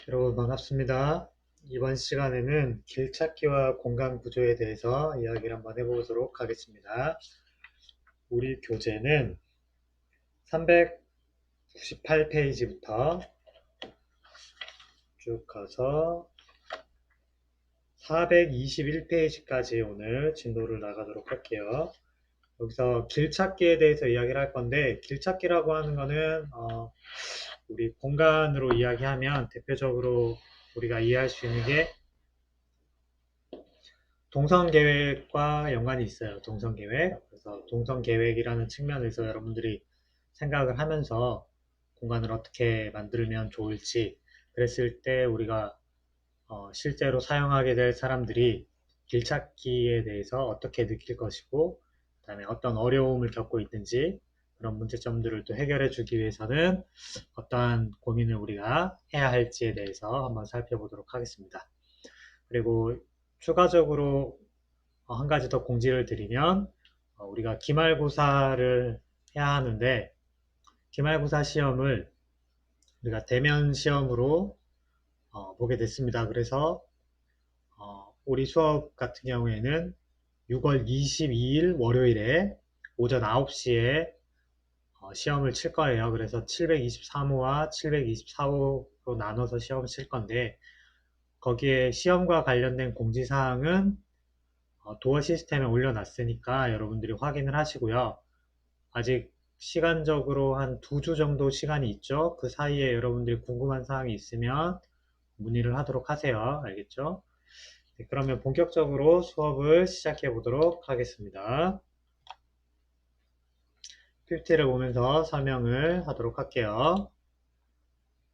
여러분 반갑습니다. 이번 시간에는 길찾기와 공간 구조에 대해서 이야기를 한번 해보도록 하겠습니다. 우리 교재는 398페이지부터 쭉 가서 421페이지까지 오늘 진도를 나가도록 할게요. 여기서 길찾기에 대해서 이야기를 할 건데, 길찾기라고 하는 거는 우리 공간으로 이야기하면 대표적으로 우리가 이해할 수 있는 게 동선계획과 연관이 있어요. 동선계획. 그래서 동선계획이라는 측면에서 여러분들이 생각을 하면서 공간을 어떻게 만들면 좋을지 그랬을 때 우리가 실제로 사용하게 될 사람들이 길찾기에 대해서 어떻게 느낄 것이고 그 다음에 어떤 어려움을 겪고 있는지 그런 문제점들을 또 해결해 주기 위해서는 어떠한 고민을 우리가 해야 할지에 대해서 한번 살펴보도록 하겠습니다. 그리고 추가적으로 한 가지 더 공지를 드리면 우리가 기말고사를 해야 하는데 기말고사 시험을 우리가 대면 시험으로 보게 됐습니다. 그래서 우리 수업 같은 경우에는 6월 22일 월요일에 오전 9시에 시험을 칠 거예요. 그래서 723호와 724호로 나눠서 시험을 칠 건데 거기에 시험과 관련된 공지사항은 도어 시스템에 올려놨으니까 여러분들이 확인을 하시고요. 아직 시간적으로 한 2주 정도 시간이 있죠. 그 사이에 여러분들이 궁금한 사항이 있으면 문의를 하도록 하세요. 알겠죠? 네, 그러면 본격적으로 수업을 시작해 보도록 하겠습니다. PPT를 보면서 설명을 하도록 할게요.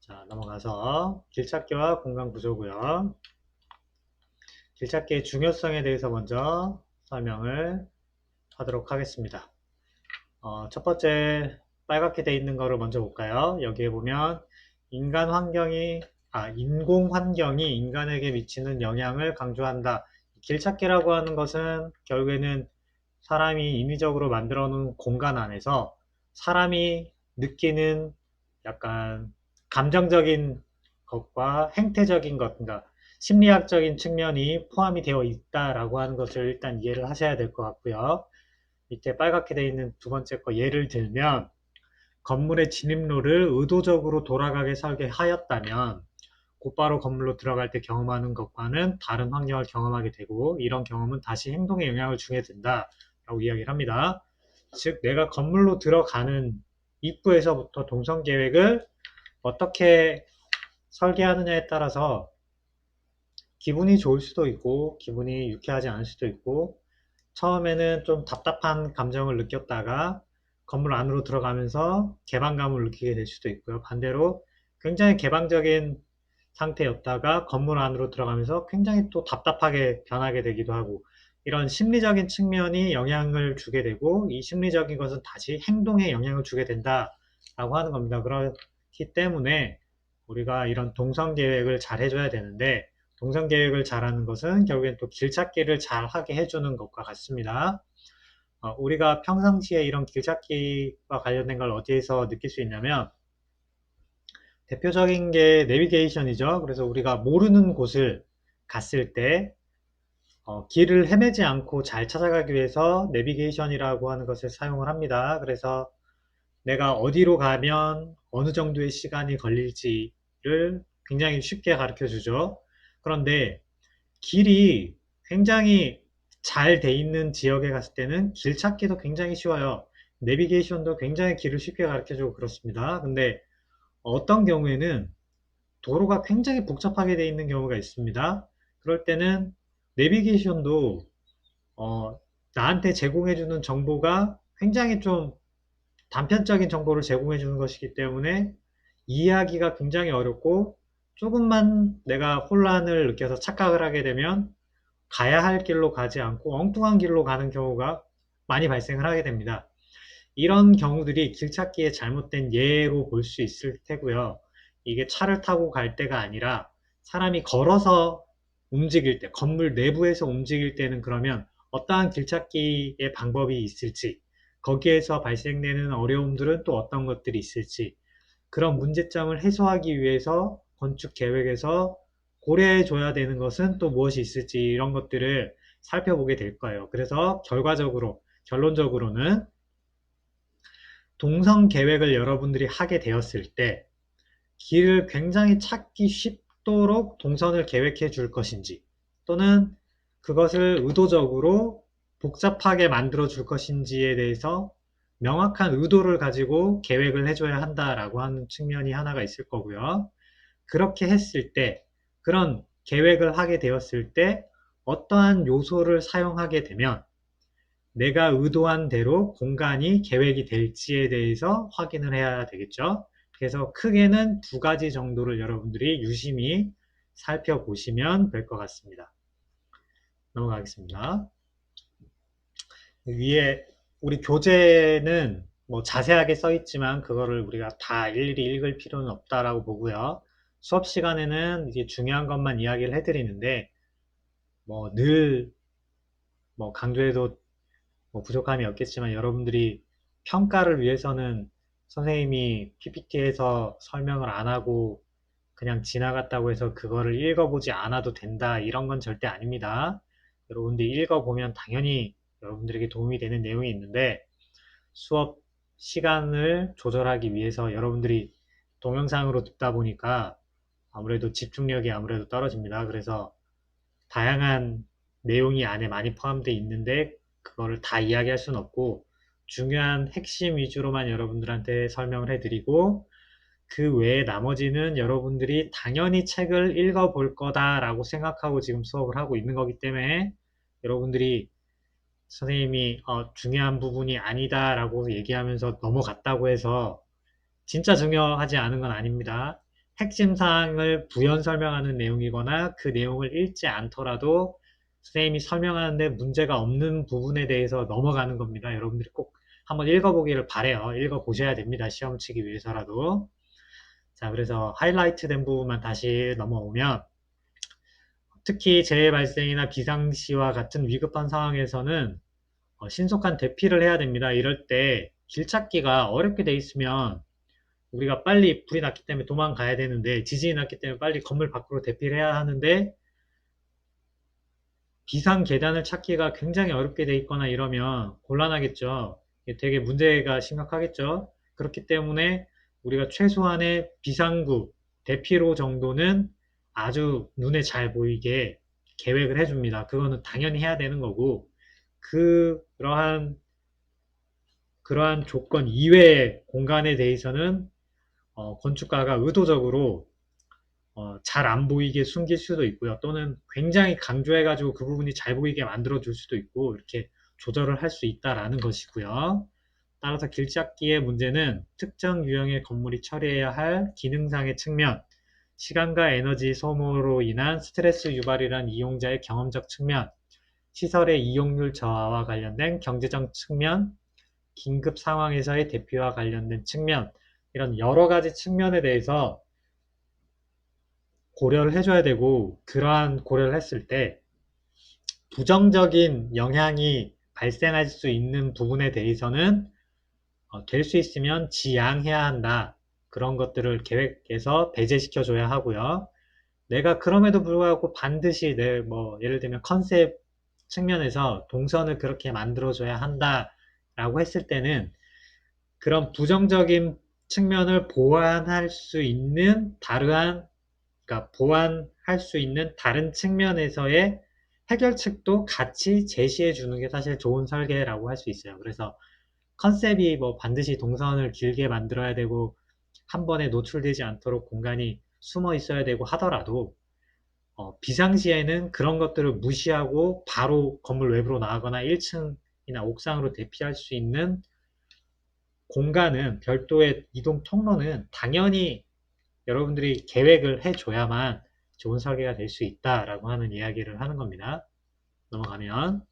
자, 넘어가서 길찾기와 공간 구조고요. 길찾기의 중요성에 대해서 먼저 설명을 하도록 하겠습니다. 첫 번째 빨갛게 되어 있는 거를 먼저 볼까요? 여기에 보면 인공 환경이 인간에게 미치는 영향을 강조한다. 길찾기라고 하는 것은 결국에는 사람이 임의적으로 만들어 놓은 공간 안에서 사람이 느끼는 약간 감정적인 것과 행태적인 것, 그러니까 심리학적인 측면이 포함이 되어 있다라고 하는 것을 일단 이해를 하셔야 될 것 같고요. 밑에 빨갛게 되어 있는 두 번째 거 예를 들면 건물의 진입로를 의도적으로 돌아가게 설계하였다면 곧바로 건물로 들어갈 때 경험하는 것과는 다른 환경을 경험하게 되고 이런 경험은 다시 행동에 영향을 주게 된다 라고 이야기를 합니다. 즉 내가 건물로 들어가는 입구에서부터 동선 계획을 어떻게 설계하느냐에 따라서 기분이 좋을 수도 있고 기분이 유쾌하지 않을 수도 있고 처음에는 좀 답답한 감정을 느꼈다가 건물 안으로 들어가면서 개방감을 느끼게 될 수도 있고요. 반대로 굉장히 개방적인 상태였다가 건물 안으로 들어가면서 굉장히 또 답답하게 변하게 되기도 하고 이런 심리적인 측면이 영향을 주게 되고 이 심리적인 것은 다시 행동에 영향을 주게 된다라고 하는 겁니다. 그렇기 때문에 우리가 이런 동선 계획을 잘 해줘야 되는데 동선 계획을 잘하는 것은 결국엔 또 길찾기를 잘 하게 해주는 것과 같습니다. 우리가 평상시에 이런 길찾기와 관련된 걸 어디에서 느낄 수 있냐면 대표적인 게 내비게이션이죠. 그래서 우리가 모르는 곳을 갔을 때 길을 헤매지 않고 잘 찾아가기 위해서 내비게이션이라고 하는 것을 사용을 합니다. 그래서 내가 어디로 가면 어느 정도의 시간이 걸릴지를 굉장히 쉽게 가르쳐 주죠. 그런데 길이 굉장히 잘 돼 있는 지역에 갔을 때는 길 찾기도 굉장히 쉬워요. 내비게이션도 굉장히 길을 쉽게 가르쳐 주고 그렇습니다. 근데 어떤 경우에는 도로가 굉장히 복잡하게 돼 있는 경우가 있습니다. 그럴 때는 내비게이션도 어, 나한테 제공해 주는 정보가 굉장히 좀 단편적인 정보를 제공해 주는 것이기 때문에 이해하기가 굉장히 어렵고 조금만 내가 혼란을 느껴서 착각을 하게 되면 가야 할 길로 가지 않고 엉뚱한 길로 가는 경우가 많이 발생을 하게 됩니다. 이런 경우들이 길찾기의 잘못된 예로 볼 수 있을 테고요. 이게 차를 타고 갈 때가 아니라 사람이 걸어서 움직일 때, 건물 내부에서 움직일 때는 그러면 어떠한 길찾기의 방법이 있을지, 거기에서 발생되는 어려움들은 또 어떤 것들이 있을지, 그런 문제점을 해소하기 위해서 건축 계획에서 고려해 줘야 되는 것은 또 무엇이 있을지 이런 것들을 살펴보게 될 거예요. 그래서 결론적으로는 동선 계획을 여러분들이 하게 되었을 때 길을 굉장히 찾기 쉽도록 동선을 계획해 줄 것인지 또는 그것을 의도적으로 복잡하게 만들어 줄 것인지에 대해서 명확한 의도를 가지고 계획을 해줘야 한다라고 하는 측면이 하나가 있을 거고요. 그렇게 했을 때, 그런 계획을 하게 되었을 때 어떠한 요소를 사용하게 되면 내가 의도한 대로 공간이 계획이 될지에 대해서 확인을 해야 되겠죠. 그래서 크게는 두 가지 정도를 여러분들이 유심히 살펴보시면 될 것 같습니다. 넘어가겠습니다. 위에 우리 교재는 뭐 자세하게 써 있지만 그거를 우리가 다 일일이 읽을 필요는 없다라고 보고요. 수업 시간에는 이제 중요한 것만 이야기를 해드리는데 뭐 늘 뭐 강조해도 뭐 부족함이 없겠지만 여러분들이 평가를 위해서는 선생님이 PPT에서 설명을 안 하고 그냥 지나갔다고 해서 그거를 읽어보지 않아도 된다 이런 건 절대 아닙니다. 여러분들이 읽어보면 당연히 여러분들에게 도움이 되는 내용이 있는데 수업 시간을 조절하기 위해서 여러분들이 동영상으로 듣다 보니까 아무래도 집중력이 아무래도 떨어집니다. 그래서 다양한 내용이 안에 많이 포함되어 있는데 그거를 다 이야기할 수는 없고 중요한 핵심 위주로만 여러분들한테 설명을 해드리고 그 외에 나머지는 여러분들이 당연히 책을 읽어볼 거다라고 생각하고 지금 수업을 하고 있는 거기 때문에 여러분들이 선생님이 중요한 부분이 아니다라고 얘기하면서 넘어갔다고 해서 진짜 중요하지 않은 건 아닙니다. 핵심 사항을 부연 설명하는 내용이거나 그 내용을 읽지 않더라도 선생님이 설명하는데 문제가 없는 부분에 대해서 넘어가는 겁니다. 여러분들이 꼭 한번 읽어보기를 바래요. 읽어보셔야 됩니다. 시험 치기 위해서라도. 자, 그래서 하이라이트 된 부분만 다시 넘어오면 특히 재해 발생이나 비상시와 같은 위급한 상황에서는 신속한 대피를 해야 됩니다. 이럴 때 길찾기가 어렵게 돼 있으면 우리가 빨리 불이 났기 때문에 도망가야 되는데 지진이 났기 때문에 빨리 건물 밖으로 대피를 해야 하는데 비상 계단을 찾기가 굉장히 어렵게 돼 있거나 이러면 곤란하겠죠. 되게 문제가 심각하겠죠. 그렇기 때문에 우리가 최소한의 비상구, 대피로 정도는 아주 눈에 잘 보이게 계획을 해줍니다. 그거는 당연히 해야 되는 거고 그러한 조건 이외의 공간에 대해서는 건축가가 의도적으로 잘 안 보이게 숨길 수도 있고요. 또는 굉장히 강조해가지고 그 부분이 잘 보이게 만들어줄 수도 있고 이렇게 조절을 할 수 있다라는 것이고요. 따라서 길찾기의 문제는 특정 유형의 건물이 처리해야 할 기능상의 측면, 시간과 에너지 소모로 인한 스트레스 유발이란 이용자의 경험적 측면, 시설의 이용률 저하와 관련된 경제적 측면, 긴급 상황에서의 대피와 관련된 측면, 이런 여러 가지 측면에 대해서 고려를 해줘야 되고, 그러한 고려를 했을 때 부정적인 영향이 발생할 수 있는 부분에 대해서는 될 수 있으면 지양해야 한다. 그런 것들을 계획해서 배제시켜 줘야 하고요. 내가 그럼에도 불구하고 반드시 예를 들면 컨셉 측면에서 동선을 그렇게 만들어줘야 한다라고 했을 때는 그런 부정적인 측면을 보완할 수 있는 그러니까 보완할 수 있는 다른 측면에서의 해결책도 같이 제시해 주는 게 사실 좋은 설계라고 할 수 있어요. 그래서 컨셉이 뭐 반드시 동선을 길게 만들어야 되고 한 번에 노출되지 않도록 공간이 숨어 있어야 되고 하더라도 비상시에는 그런 것들을 무시하고 바로 건물 외부로 나가거나 1층이나 옥상으로 대피할 수 있는 공간은 별도의 이동 통로는 당연히 여러분들이 계획을 해줘야만 좋은 설계가 될 수 있다라고 하는 이야기를 하는 겁니다. 넘어가면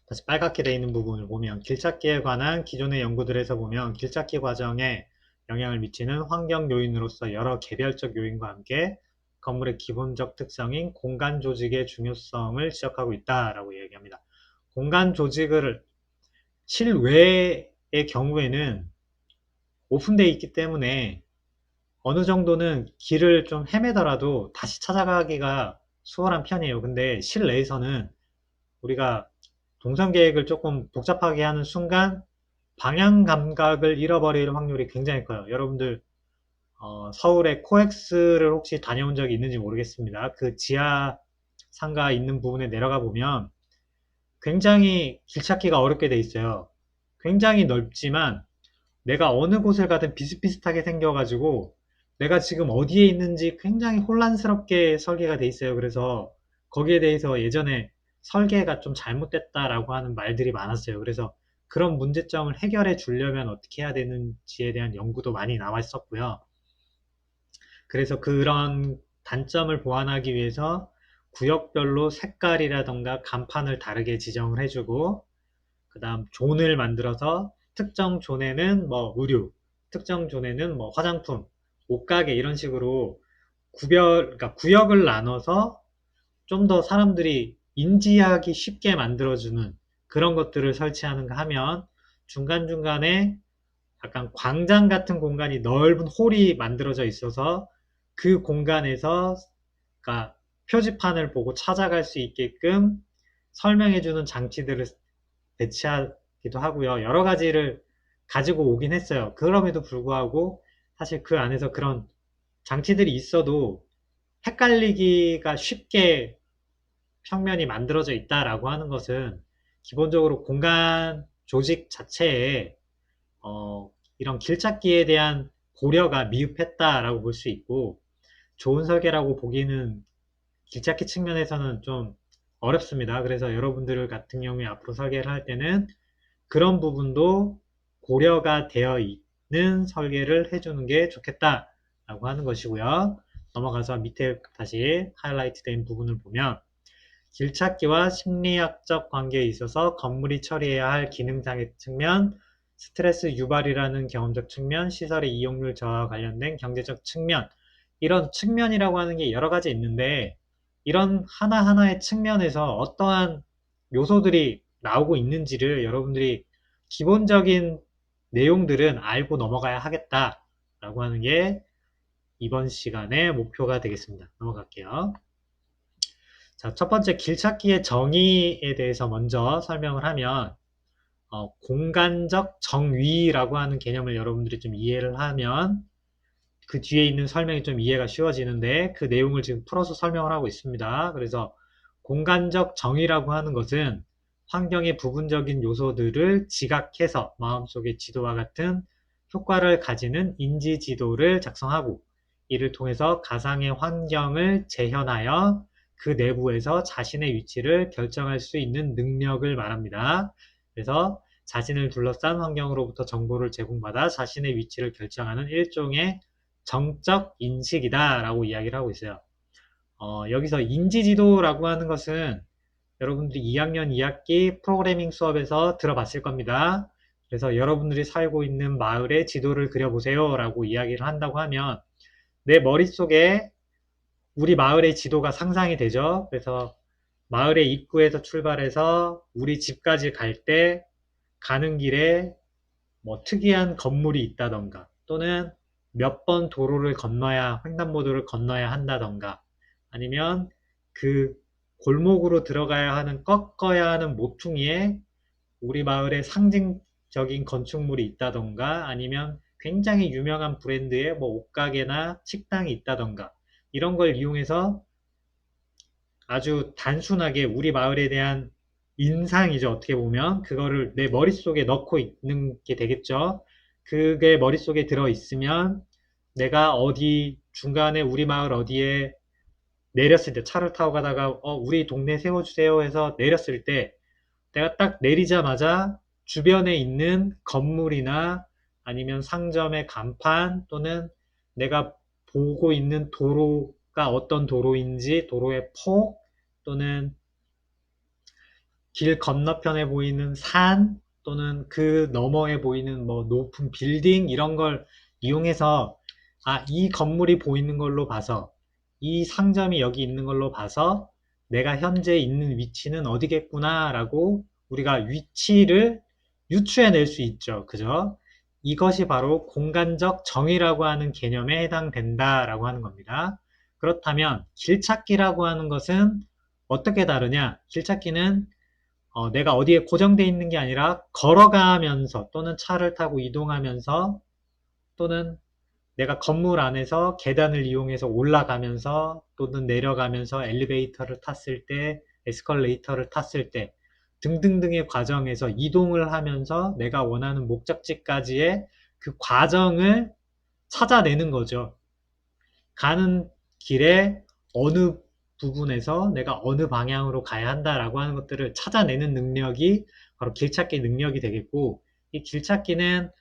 다시 빨갛게 되어 있는 부분을 보면 길찾기에 관한 기존의 연구들에서 보면 길찾기 과정에 영향을 미치는 환경 요인으로서 여러 개별적 요인과 함께 건물의 기본적 특성인 공간 조직의 중요성을 지적하고 있다라고 이야기합니다. 공간 조직을 실외의 경우에는 오픈되어 있기 때문에 어느 정도는 길을 좀 헤매더라도 다시 찾아가기가 수월한 편이에요. 근데 실내에서는 우리가 동선 계획을 조금 복잡하게 하는 순간 방향 감각을 잃어버릴 확률이 굉장히 커요. 여러분들 서울의 코엑스를 혹시 다녀온 적이 있는지 모르겠습니다. 그 지하 상가 있는 부분에 내려가 보면 굉장히 길 찾기가 어렵게 돼 있어요. 굉장히 넓지만 내가 어느 곳을 가든 비슷비슷하게 생겨가지고 내가 지금 어디에 있는지 굉장히 혼란스럽게 설계가 돼 있어요. 그래서 거기에 대해서 예전에 설계가 좀 잘못됐다라고 하는 말들이 많았어요. 그래서 그런 문제점을 해결해 주려면 어떻게 해야 되는지에 대한 연구도 많이 나와 있었고요. 그래서 그런 단점을 보완하기 위해서 구역별로 색깔이라던가 간판을 다르게 지정을 해주고, 그 다음 존을 만들어서 특정 존에는 뭐 의류, 특정 존에는 뭐 화장품, 옷가게 이런 식으로 그러니까 구역을 나눠서 좀 더 사람들이 인지하기 쉽게 만들어주는 그런 것들을 설치하는가 하면 중간중간에 약간 광장 같은 공간이 넓은 홀이 만들어져 있어서 그 공간에서 그러니까 표지판을 보고 찾아갈 수 있게끔 설명해주는 장치들을 배치하기도 하고요. 여러 가지를 가지고 오긴 했어요. 그럼에도 불구하고 사실 그 안에서 그런 장치들이 있어도 헷갈리기가 쉽게 평면이 만들어져 있다라고 하는 것은 기본적으로 공간 조직 자체에 이런 길찾기에 대한 고려가 미흡했다라고 볼 수 있고, 좋은 설계라고 보기는 길찾기 측면에서는 좀 어렵습니다. 그래서 여러분들 같은 경우에 앞으로 설계를 할 때는 그런 부분도 고려가 되어 있는 설계를 해주는 게 좋겠다라고 하는 것이고요. 넘어가서 밑에 다시 하이라이트 된 부분을 보면 길찾기와 심리학적 관계에 있어서 건물이 처리해야 할 기능상의 측면, 스트레스 유발이라는 경험적 측면, 시설의 이용률 저하와 관련된 경제적 측면, 이런 측면이라고 하는 게 여러 가지 있는데 이런 하나하나의 측면에서 어떠한 요소들이 나오고 있는지를 여러분들이 기본적인 내용들은 알고 넘어가야 하겠다라고 하는 게 이번 시간의 목표가 되겠습니다. 넘어갈게요. 자, 첫 번째 길찾기의 정의에 대해서 먼저 설명을 하면 공간적 정의라고 하는 개념을 여러분들이 좀 이해를 하면 그 뒤에 있는 설명이 좀 이해가 쉬워지는데 그 내용을 지금 풀어서 설명을 하고 있습니다. 그래서 공간적 정의라고 하는 것은 환경의 부분적인 요소들을 지각해서 마음속의 지도와 같은 효과를 가지는 인지 지도를 작성하고 이를 통해서 가상의 환경을 재현하여 그 내부에서 자신의 위치를 결정할 수 있는 능력을 말합니다. 그래서 자신을 둘러싼 환경으로부터 정보를 제공받아 자신의 위치를 결정하는 일종의 정적 인식이다 라고 이야기를 하고 있어요. 여기서 인지지도라고 하는 것은 여러분들이 2학년 2학기 프로그래밍 수업에서 들어봤을 겁니다. 그래서 여러분들이 살고 있는 마을의 지도를 그려보세요 라고 이야기를 한다고 하면 내 머릿속에 우리 마을의 지도가 상상이 되죠. 그래서 마을의 입구에서 출발해서 우리 집까지 갈 때 가는 길에 뭐 특이한 건물이 있다던가 또는 몇 번 도로를 건너야 횡단보도를 건너야 한다던가 아니면 그 골목으로 들어가야 하는 꺾어야 하는 모퉁이에 우리 마을의 상징적인 건축물이 있다던가 아니면 굉장히 유명한 브랜드의 뭐 옷가게나 식당이 있다던가 이런 걸 이용해서 아주 단순하게 우리 마을에 대한 인상이죠. 어떻게 보면 그거를 내 머릿속에 넣고 있는 게 되겠죠. 그게 머릿속에 들어 있으면 내가 어디 중간에 우리 마을 어디에 내렸을 때 차를 타고 가다가 우리 동네 세워주세요 해서 내렸을 때 내가 딱 내리자마자 주변에 있는 건물이나 아니면 상점의 간판 또는 내가 보고 있는 도로가 어떤 도로인지 도로의 폭 또는 길 건너편에 보이는 산 또는 그 너머에 보이는 뭐 높은 빌딩 이런 걸 이용해서 이 건물이 보이는 걸로 봐서 이 상점이 여기 있는 걸로 봐서 내가 현재 있는 위치는 어디겠구나 라고 우리가 위치를 유추해낼 수 있죠. 그죠? 이것이 바로 공간적 정의라고 하는 개념에 해당된다라고 하는 겁니다. 그렇다면 길찾기라고 하는 것은 어떻게 다르냐? 길찾기는 내가 어디에 고정되어 있는 게 아니라 걸어가면서 또는 차를 타고 이동하면서 또는 내가 건물 안에서 계단을 이용해서 올라가면서 또는 내려가면서 엘리베이터를 탔을 때, 에스컬레이터를 탔을 때 등등등의 과정에서 이동을 하면서 내가 원하는 목적지까지의 그 과정을 찾아내는 거죠. 가는 길에 어느 부분에서 내가 어느 방향으로 가야 한다라고 하는 것들을 찾아내는 능력이 바로 길찾기 능력이 되겠고, 이 길찾기는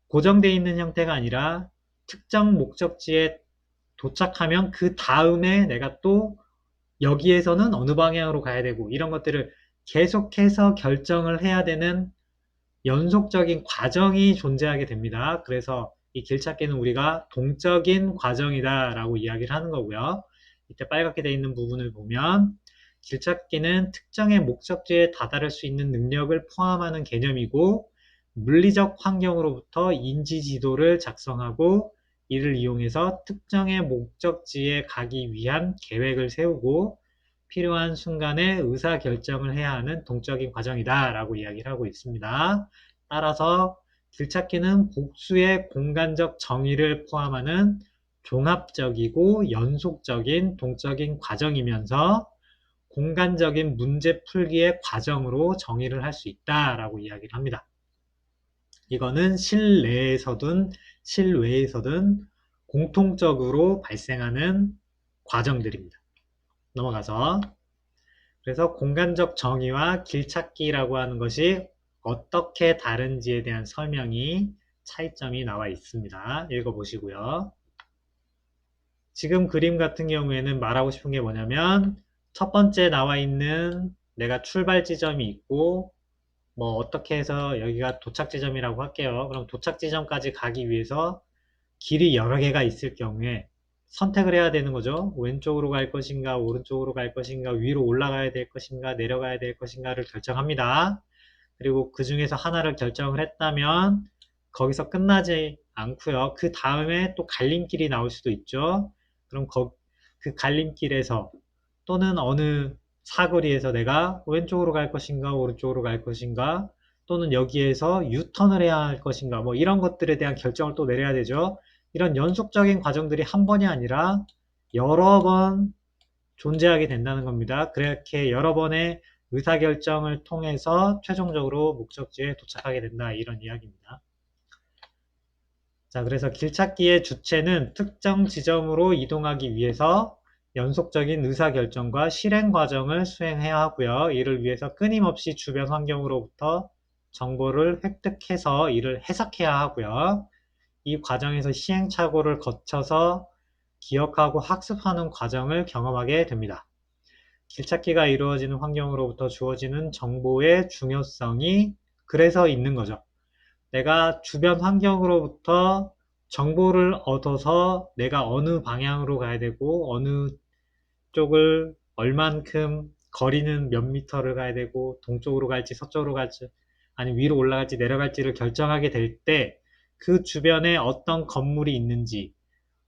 고정되어 있는 형태가 아니라 특정 목적지에 도착하면 그 다음에 내가 또 여기에서는 어느 방향으로 가야 되고 이런 것들을 계속해서 결정을 해야 되는 연속적인 과정이 존재하게 됩니다. 그래서 이 길찾기는 우리가 동적인 과정이다 라고 이야기를 하는 거고요. 이때 빨갛게 되어 있는 부분을 보면 길찾기는 특정의 목적지에 다다를 수 있는 능력을 포함하는 개념이고, 물리적 환경으로부터 인지지도를 작성하고 이를 이용해서 특정의 목적지에 가기 위한 계획을 세우고 필요한 순간에 의사결정을 해야 하는 동적인 과정이다 라고 이야기를 하고 있습니다. 따라서 길찾기는 복수의 공간적 정의를 포함하는 종합적이고 연속적인 동적인 과정이면서 공간적인 문제 풀기의 과정으로 정의를 할 수 있다라고 이야기를 합니다. 이거는 실내에서든 실외에서든 공통적으로 발생하는 과정들입니다. 넘어가서, 그래서 공간적 정의와 길찾기라고 하는 것이 어떻게 다른지에 대한 설명이 차이점이 나와 있습니다. 읽어보시고요. 지금 그림 같은 경우에는 말하고 싶은 게 뭐냐면, 첫 번째 나와 있는 내가 출발 지점이 있고 뭐 어떻게 해서 여기가 도착 지점이라고 할게요. 그럼 도착 지점까지 가기 위해서 길이 여러 개가 있을 경우에 선택을 해야 되는 거죠. 왼쪽으로 갈 것인가, 오른쪽으로 갈 것인가, 위로 올라가야 될 것인가, 내려가야 될 것인가를 결정합니다. 그리고 그 중에서 하나를 결정을 했다면 거기서 끝나지 않고요. 그 다음에 또 갈림길이 나올 수도 있죠. 그럼 그 갈림길에서 또는 어느 사거리에서 내가 왼쪽으로 갈 것인가, 오른쪽으로 갈 것인가, 또는 여기에서 유턴을 해야 할 것인가, 뭐 이런 것들에 대한 결정을 또 내려야 되죠. 이런 연속적인 과정들이 한 번이 아니라 여러 번 존재하게 된다는 겁니다. 그렇게 여러 번의 의사결정을 통해서 최종적으로 목적지에 도착하게 된다, 이런 이야기입니다. 자, 그래서 길찾기의 주체는 특정 지점으로 이동하기 위해서 연속적인 의사결정과 실행 과정을 수행해야 하고요. 이를 위해서 끊임없이 주변 환경으로부터 정보를 획득해서 이를 해석해야 하고요. 이 과정에서 시행착오를 거쳐서 기억하고 학습하는 과정을 경험하게 됩니다. 길찾기가 이루어지는 환경으로부터 주어지는 정보의 중요성이 그래서 있는 거죠. 내가 주변 환경으로부터 정보를 얻어서 내가 어느 방향으로 가야 되고 어느 쪽을 얼만큼 거리는 몇 미터를 가야 되고 동쪽으로 갈지 서쪽으로 갈지 아니 위로 올라갈지 내려갈지를 결정하게 될 때 그 주변에 어떤 건물이 있는지,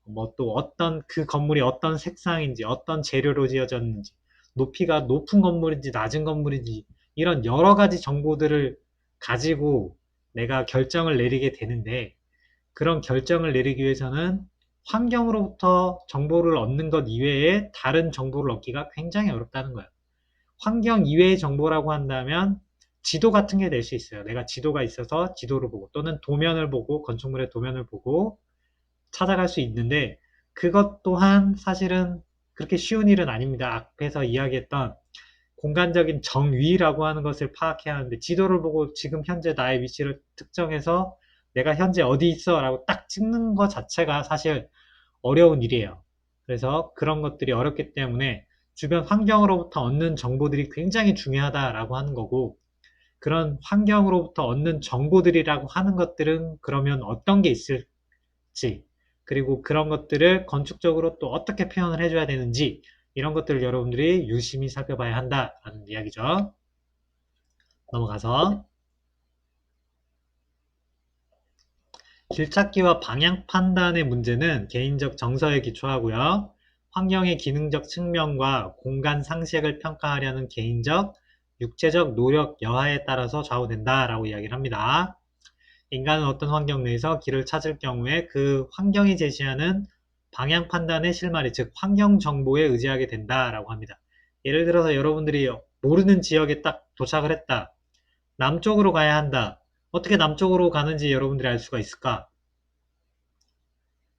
뭐 또 어떤 그 건물이 어떤 색상인지, 어떤 재료로 지어졌는지, 높이가 높은 건물인지 낮은 건물인지, 이런 여러 가지 정보들을 가지고 내가 결정을 내리게 되는데, 그런 결정을 내리기 위해서는 환경으로부터 정보를 얻는 것 이외에 다른 정보를 얻기가 굉장히 어렵다는 거예요. 환경 이외의 정보라고 한다면 지도 같은 게 될 수 있어요. 내가 지도가 있어서 지도를 보고 또는 도면을 보고 건축물의 도면을 보고 찾아갈 수 있는데, 그것 또한 사실은 그렇게 쉬운 일은 아닙니다. 앞에서 이야기했던 공간적인 정위라고 하는 것을 파악해야 하는데, 지도를 보고 지금 현재 나의 위치를 특정해서 내가 현재 어디 있어 라고 딱 찍는 것 자체가 사실 어려운 일이에요. 그래서 그런 것들이 어렵기 때문에 주변 환경으로부터 얻는 정보들이 굉장히 중요하다라고 하는 거고, 그런 환경으로부터 얻는 정보들이라고 하는 것들은 그러면 어떤 게 있을지, 그리고 그런 것들을 건축적으로 또 어떻게 표현을 해줘야 되는지, 이런 것들을 여러분들이 유심히 살펴봐야 한다라는 이야기죠. 넘어가서, 길찾기와 방향 판단의 문제는 개인적 정서에 기초하고요. 환경의 기능적 측면과 공간 상식을 평가하려는 개인적, 육체적 노력 여하에 따라서 좌우된다라고 이야기를 합니다. 인간은 어떤 환경 내에서 길을 찾을 경우에 그 환경이 제시하는 방향 판단의 실마리, 즉 환경 정보에 의지하게 된다라고 합니다. 예를 들어서 여러분들이 모르는 지역에 딱 도착을 했다. 남쪽으로 가야 한다. 어떻게 남쪽으로 가는지 여러분들이 알 수가 있을까?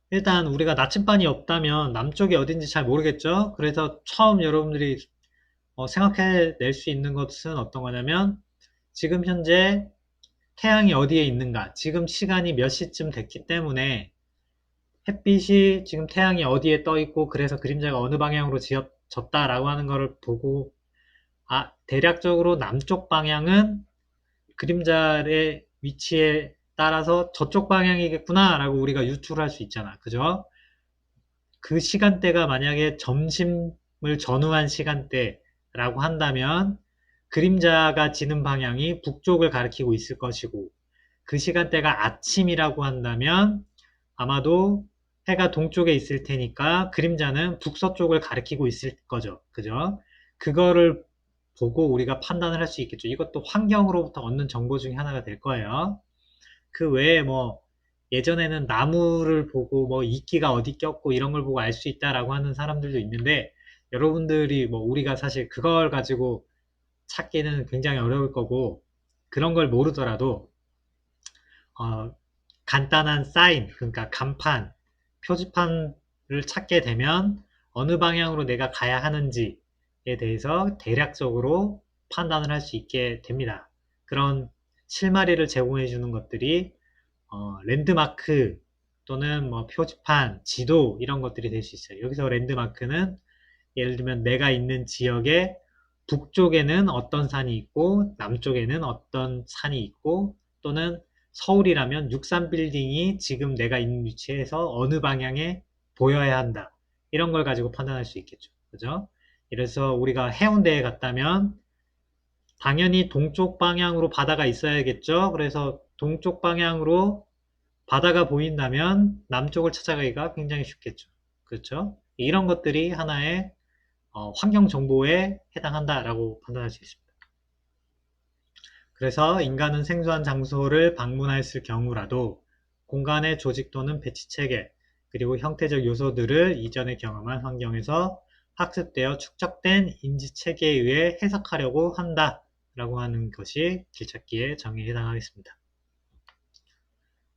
일단 우리가 나침반이 없다면 남쪽이 어딘지 잘 모르겠죠? 그래서 처음 여러분들이 생각해낼 수 있는 것은 어떤 거냐면 지금 현재 태양이 어디에 있는가, 지금 시간이 몇 시쯤 됐기 때문에 햇빛이 지금 태양이 어디에 떠 있고 그래서 그림자가 어느 방향으로 졌다라고 하는 것을 보고 대략적으로 남쪽 방향은 그림자의 위치에 따라서 저쪽 방향이겠구나 라고 우리가 유추를 할 수 있잖아. 그죠? 그 시간대가 만약에 점심을 전후한 시간대라고 한다면 그림자가 지는 방향이 북쪽을 가리키고 있을 것이고 그 시간대가 아침이라고 한다면 아마도 해가 동쪽에 있을 테니까 그림자는 북서쪽을 가리키고 있을 거죠. 그죠? 그거를 보고 우리가 판단을 할 수 있겠죠. 이것도 환경으로부터 얻는 정보 중에 하나가 될 거예요. 그 외에 뭐 예전에는 나무를 보고 뭐 이끼가 어디 꼈고 이런 걸 보고 알 수 있다라고 하는 사람들도 있는데 여러분들이 뭐 우리가 사실 그걸 가지고 찾기는 굉장히 어려울 거고 그런 걸 모르더라도 어, 간단한 사인, 그러니까 간판, 표지판을 찾게 되면 어느 방향으로 내가 가야 하는지에 대해서 대략적으로 판단을 할 수 있게 됩니다. 그런 실마리를 제공해 주는 것들이 랜드마크 또는 뭐 표지판, 지도 이런 것들이 될 수 있어요. 여기서 랜드마크는 예를 들면 내가 있는 지역의 북쪽에는 어떤 산이 있고 남쪽에는 어떤 산이 있고 또는 서울이라면 63빌딩이 지금 내가 있는 위치에서 어느 방향에 보여야 한다. 이런 걸 가지고 판단할 수 있겠죠. 그죠? 그래서 우리가 해운대에 갔다면 당연히 동쪽 방향으로 바다가 있어야겠죠. 그래서 동쪽 방향으로 바다가 보인다면 남쪽을 찾아가기가 굉장히 쉽겠죠. 그렇죠? 이런 것들이 하나의 환경 정보에 해당한다라고 판단할 수 있습니다. 그래서 인간은 생소한 장소를 방문했을 경우라도 공간의 조직 또는 배치 체계, 그리고 형태적 요소들을 이전에 경험한 환경에서 학습되어 축적된 인지 체계에 의해 해석하려고 한다라고 하는 것이 길찾기의 정의에 해당하겠습니다.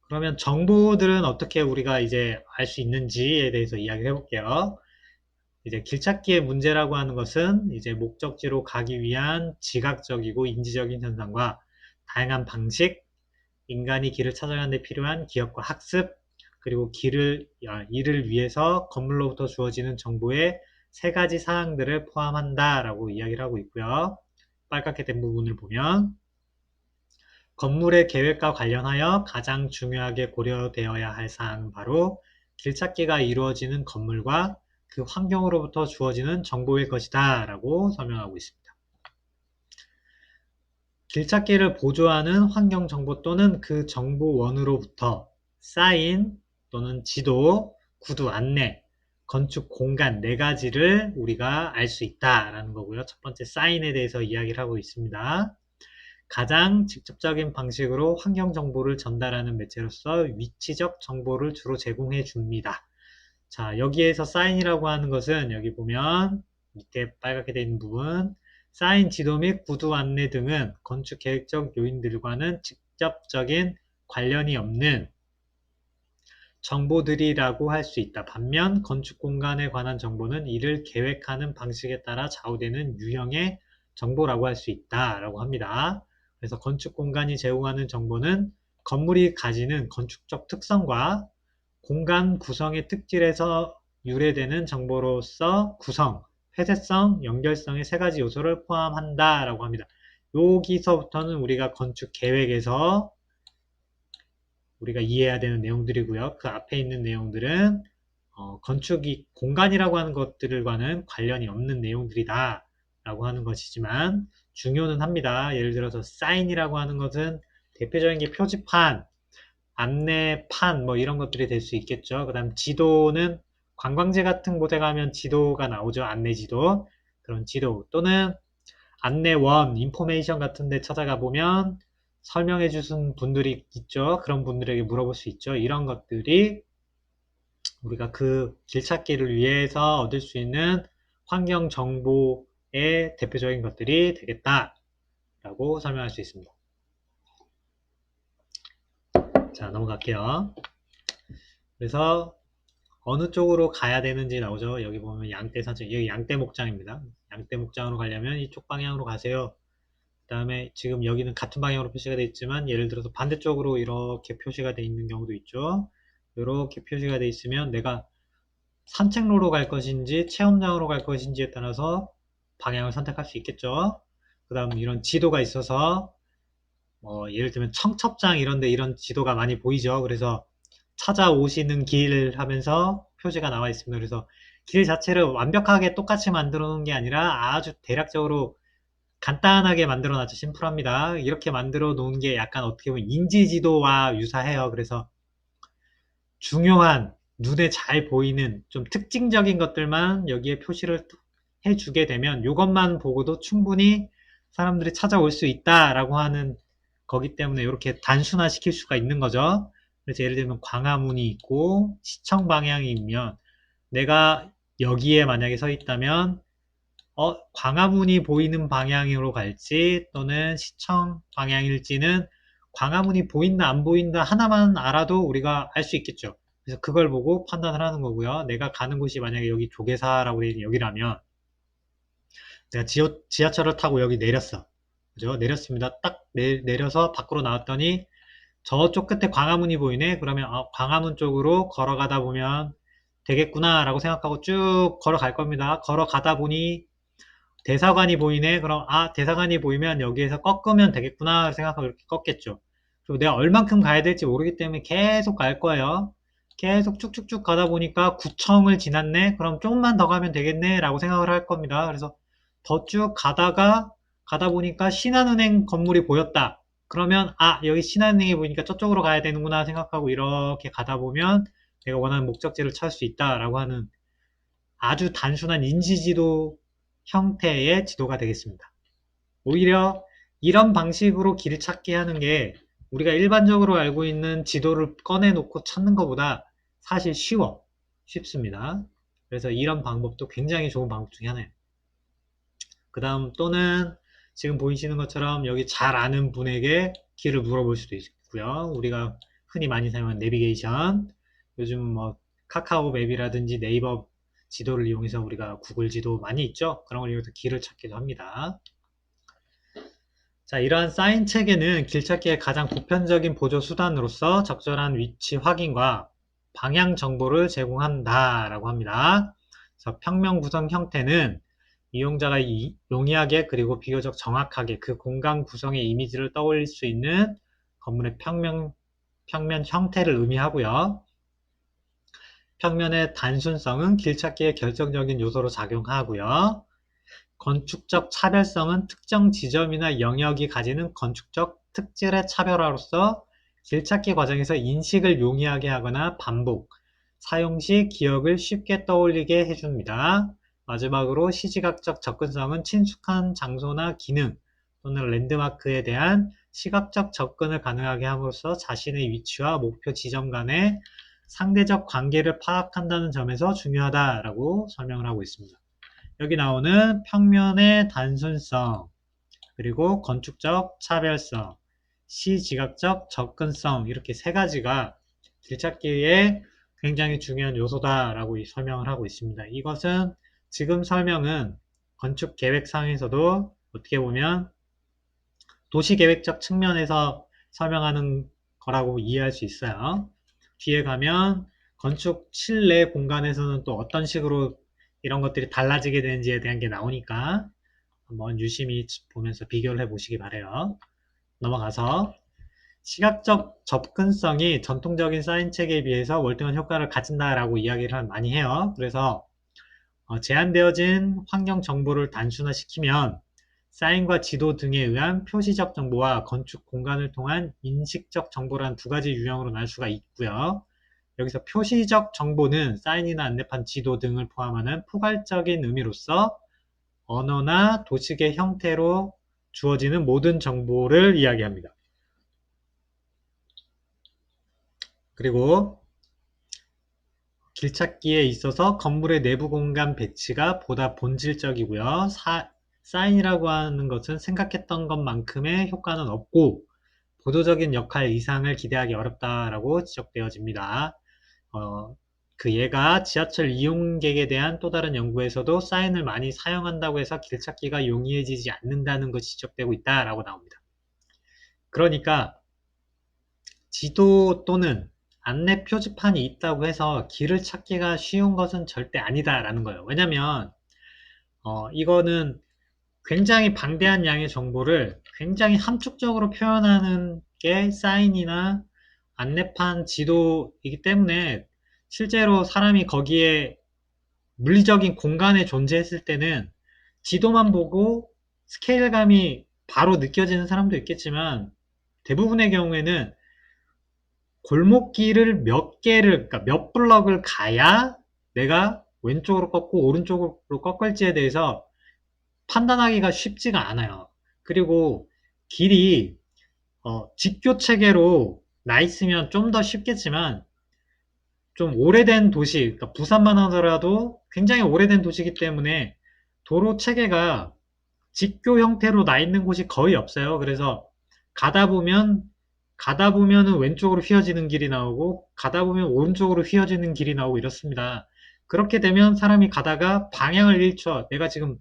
그러면 정보들은 어떻게 우리가 이제 알 수 있는지에 대해서 이야기를 해볼게요. 이제 길찾기의 문제라고 하는 것은 이제 목적지로 가기 위한 지각적이고 인지적인 현상과 다양한 방식, 인간이 길을 찾아가는 데 필요한 기억과 학습, 그리고 이를 위해서 건물로부터 주어지는 정보의 세 가지 사항들을 포함한다라고 이야기를 하고 있고요. 빨갛게 된 부분을 보면 건물의 계획과 관련하여 가장 중요하게 고려되어야 할 사항은 바로 길찾기가 이루어지는 건물과 그 환경으로부터 주어지는 정보일 것이다 라고 설명하고 있습니다. 길찾기를 보조하는 환경정보 또는 그 정보원으로부터 사인 또는 지도, 구두 안내, 건축 공간 네 가지를 우리가 알 수 있다라는 거고요. 첫 번째 사인에 대해서 이야기를 하고 있습니다. 가장 직접적인 방식으로 환경 정보를 전달하는 매체로서 위치적 정보를 주로 제공해 줍니다. 자, 여기에서 사인이라고 하는 것은 여기 보면 밑에 빨갛게 되어 있는 부분 사인, 지도 및 구두 안내 등은 건축 계획적 요인들과는 직접적인 관련이 없는 정보들이라고 할 수 있다. 반면 건축 공간에 관한 정보는 이를 계획하는 방식에 따라 좌우되는 유형의 정보라고 할 수 있다라고 합니다. 그래서 건축 공간이 제공하는 정보는 건물이 가지는 건축적 특성과 공간 구성의 특질에서 유래되는 정보로서 구성, 폐쇄성, 연결성의 세 가지 요소를 포함한다라고 합니다. 여기서부터는 우리가 건축 계획에서 우리가 이해해야 되는 내용들이고요. 그 앞에 있는 내용들은 건축이 공간이라고 하는 것들과는 관련이 없는 내용들이다 라고 하는 것이지만 중요는 합니다. 예를 들어서 사인이라고 하는 것은 대표적인 게 표지판, 안내판 뭐 이런 것들이 될 수 있겠죠. 그 다음 지도는 관광지 같은 곳에 가면 지도가 나오죠. 안내지도. 그런 지도 또는 안내원, 인포메이션 같은 데 찾아가 보면 설명해 주신 분들이 있죠. 그런 분들에게 물어볼 수 있죠. 이런 것들이 우리가 그 길찾기를 위해서 얻을 수 있는 환경 정보의 대표적인 것들이 되겠다라고 설명할 수 있습니다. 자, 넘어갈게요. 그래서 어느 쪽으로 가야 되는지 나오죠. 여기 보면 양떼 사진, 여기 양떼 목장입니다. 양떼 목장으로 가려면 이쪽 방향으로 가세요. 그 다음에 지금 여기는 같은 방향으로 표시가 되어 있지만 예를 들어서 반대쪽으로 이렇게 표시가 되어 있는 경우도 있죠. 이렇게 표시가 되어 있으면 내가 산책로로 갈 것인지 체험장으로 갈 것인지에 따라서 방향을 선택할 수 있겠죠. 그 다음 이런 지도가 있어서 예를 들면 청첩장 이런데 이런 지도가 많이 보이죠. 그래서 찾아오시는 길 하면서 표시가 나와 있습니다. 그래서 길 자체를 완벽하게 똑같이 만들어 놓은 게 아니라 아주 대략적으로 간단하게 만들어 놨죠. 심플합니다. 이렇게 만들어 놓은 게 약간 어떻게 보면 인지지도와 유사해요. 그래서 중요한 눈에 잘 보이는 좀 특징적인 것들만 여기에 표시를 해주게 되면 이것만 보고도 충분히 사람들이 찾아올 수 있다라고 하는 거기 때문에 이렇게 단순화 시킬 수가 있는 거죠. 그래서 예를 들면 광화문이 있고 시청 방향이 있면 내가 여기에 만약에 서 있다면 광화문이 보이는 방향으로 갈지 또는 시청 방향일지는 광화문이 보인다 안 보인다 하나만 알아도 우리가 알 수 있겠죠. 그래서 그걸 보고 판단을 하는 거고요. 내가 가는 곳이 만약에 여기 조계사라고 되어 있는 여기라면 내가 지하철을 타고 여기 내렸어. 그죠? 내렸습니다. 딱 내려서 밖으로 나왔더니 저쪽 끝에 광화문이 보이네. 그러면 광화문 쪽으로 걸어가다 보면 되겠구나 라고 생각하고 쭉 걸어갈 겁니다. 걸어가다 보니 대사관이 보이네. 그럼 대사관이 보이면 여기에서 꺾으면 되겠구나 생각하고 이렇게 꺾겠죠. 그리고 내가 얼만큼 가야 될지 모르기 때문에 계속 갈 거예요. 계속 쭉쭉쭉 가다 보니까 구청을 지났네. 그럼 조금만 더 가면 되겠네 라고 생각을 할 겁니다. 그래서 더 쭉 가다 보니까 신한은행 건물이 보였다. 그러면 여기 신한은행이 보이니까 저쪽으로 가야 되는구나 생각하고 이렇게 가다 보면 내가 원하는 목적지를 찾을 수 있다라고 하는 아주 단순한 인지지도 형태의 지도가 되겠습니다. 오히려 이런 방식으로 길을 찾기 하는 게 우리가 일반적으로 알고 있는 지도를 꺼내놓고 찾는 것보다 사실 쉽습니다. 그래서 이런 방법도 굉장히 좋은 방법 중에 하나예요. 그 다음 또는 지금 보이시는 것처럼 여기 잘 아는 분에게 길을 물어볼 수도 있고요. 우리가 흔히 많이 사용하는 내비게이션, 요즘 뭐 카카오 맵이라든지 네이버 지도를 이용해서 우리가 구글 지도 많이 있죠. 그런 걸 이용해서 길을 찾기도 합니다. 자, 이러한 사인 체계는 길찾기의 가장 보편적인 보조 수단으로서 적절한 위치 확인과 방향 정보를 제공한다라고 합니다. 그래서 평면 구성 형태는 이용자가 용이하게 그리고 비교적 정확하게 그 공간 구성의 이미지를 떠올릴 수 있는 건물의 평면 형태를 의미하고요. 평면의 단순성은 길찾기의 결정적인 요소로 작용하고요. 건축적 차별성은 특정 지점이나 영역이 가지는 건축적 특질의 차별화로서 길찾기 과정에서 인식을 용이하게 하거나 반복, 사용 시 기억을 쉽게 떠올리게 해줍니다. 마지막으로 시지각적 접근성은 친숙한 장소나 기능 또는 랜드마크에 대한 시각적 접근을 가능하게 함으로써 자신의 위치와 목표 지점 간의 상대적 관계를 파악한다는 점에서 중요하다라고 설명을 하고 있습니다. 여기 나오는 평면의 단순성, 그리고 건축적 차별성, 시지각적 접근성 이렇게 세 가지가 길찾기에 굉장히 중요한 요소다라고 설명을 하고 있습니다. 이것은 지금 설명은 건축계획상에서도 어떻게 보면 도시계획적 측면에서 설명하는 거라고 이해할 수 있어요. 뒤에 가면 건축 실내 공간에서는 또 어떤 식으로 이런 것들이 달라지게 되는지에 대한 게 나오니까 한번 유심히 보면서 비교를 해 보시기 바래요. 넘어가서 시각적 접근성이 전통적인 사인 체계에 비해서 월등한 효과를 가진다라고 이야기를 많이 해요. 그래서 제한되어진 환경 정보를 단순화시키면 사인과 지도 등에 의한 표시적 정보와 건축 공간을 통한 인식적 정보란 두 가지 유형으로 나눌 수가 있고요. 여기서 표시적 정보는 사인이나 안내판, 지도 등을 포함하는 포괄적인 의미로서 언어나 도식의 형태로 주어지는 모든 정보를 이야기합니다. 그리고 길찾기에 있어서 건물의 내부 공간 배치가 보다 본질적이고요. 사인이라고 하는 것은 생각했던 것만큼의 효과는 없고 보도적인 역할 이상을 기대하기 어렵다라고 지적되어집니다. 얘가 지하철 이용객에 대한 또 다른 연구에서도 사인을 많이 사용한다고 해서 길찾기가 용이해지지 않는다는 것이 지적되고 있다라고 나옵니다. 그러니까 지도 또는 안내 표지판이 있다고 해서 길을 찾기가 쉬운 것은 절대 아니다라는 거예요. 왜냐면 이거는 굉장히 방대한 양의 정보를 굉장히 함축적으로 표현하는 게 사인이나 안내판, 지도이기 때문에 실제로 사람이 거기에 물리적인 공간에 존재했을 때는 지도만 보고 스케일감이 바로 느껴지는 사람도 있겠지만 대부분의 경우에는 골목길을 몇 개를, 그러니까 몇 블럭을 가야 내가 왼쪽으로 꺾고 오른쪽으로 꺾을지에 대해서 판단하기가 쉽지가 않아요. 그리고 길이 직교 체계로 나 있으면 좀 더 쉽겠지만 좀 오래된 도시, 그러니까 부산만 하더라도 굉장히 오래된 도시이기 때문에 도로 체계가 직교 형태로 나 있는 곳이 거의 없어요. 그래서 가다 보면 가다 보면은 왼쪽으로 휘어지는 길이 나오고 가다 보면 오른쪽으로 휘어지는 길이 나오고 이렇습니다. 그렇게 되면 사람이 가다가 방향을 잃죠. 내가 지금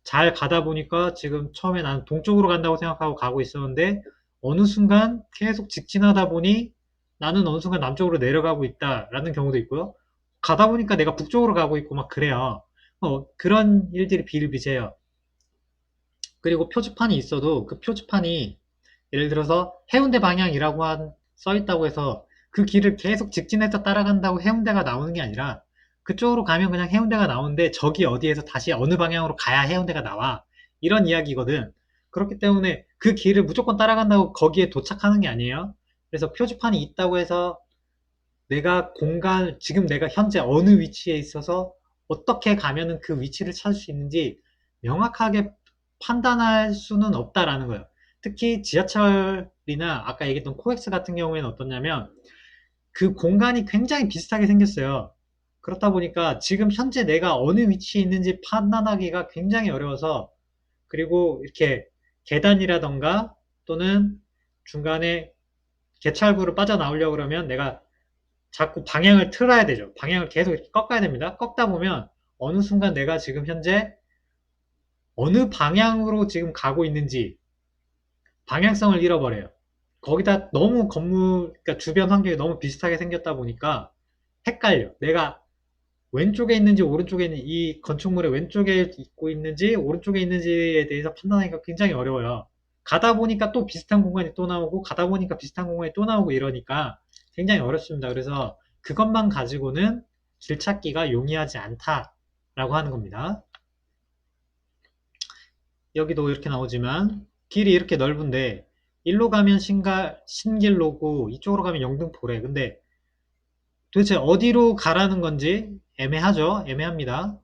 잘 가다 보니까 지금 처음에 나는 동쪽으로 간다고 생각하고 가고 있었는데 어느 순간 계속 직진하다 보니 나는 어느 순간 남쪽으로 내려가고 있다라는 경우도 있고요. 가다 보니까 내가 북쪽으로 가고 있고 막 그래요. 그런 일들이 비일비재해요. 그리고 표지판이 있어도 그 표지판이 예를 들어서 해운대 방향이라고 써 있다고 해서 그 길을 계속 직진해서 따라간다고 해운대가 나오는 게 아니라 그쪽으로 가면 그냥 해운대가 나오는데 저기 어디에서 다시 어느 방향으로 가야 해운대가 나와. 이런 이야기거든. 그렇기 때문에 그 길을 무조건 따라간다고 거기에 도착하는 게 아니에요. 그래서 표지판이 있다고 해서 지금 내가 현재 어느 위치에 있어서 어떻게 가면은 그 위치를 찾을 수 있는지 명확하게 판단할 수는 없다라는 거예요. 특히 지하철이나 아까 얘기했던 코엑스 같은 경우에는 어떻냐면 그 공간이 굉장히 비슷하게 생겼어요. 그렇다 보니까 지금 현재 내가 어느 위치에 있는지 판단하기가 굉장히 어려워서 그리고 이렇게 계단이라던가 또는 중간에 개찰구를 빠져나오려고 그러면 내가 자꾸 방향을 틀어야 되죠. 방향을 계속 이렇게 꺾어야 됩니다. 꺾다 보면 어느 순간 내가 지금 현재 어느 방향으로 지금 가고 있는지 방향성을 잃어버려요. 거기다 너무 그러니까 주변 환경이 너무 비슷하게 생겼다 보니까 헷갈려. 내가 왼쪽에 있는지 오른쪽에 있는 이 건축물의 왼쪽에 있고 있는지 오른쪽에 있는지에 대해서 판단하기가 굉장히 어려워요. 가다 보니까 또 비슷한 공간이 또 나오고 가다 보니까 비슷한 공간이 또 나오고 이러니까 굉장히 어렵습니다. 그래서 그것만 가지고는 길 찾기가 용이하지 않다라고 하는 겁니다. 여기도 이렇게 나오지만 길이 이렇게 넓은데 일로 가면 신길로고 이쪽으로 가면 영등포래. 근데 도대체 어디로 가라는 건지 애매하죠. 애매합니다.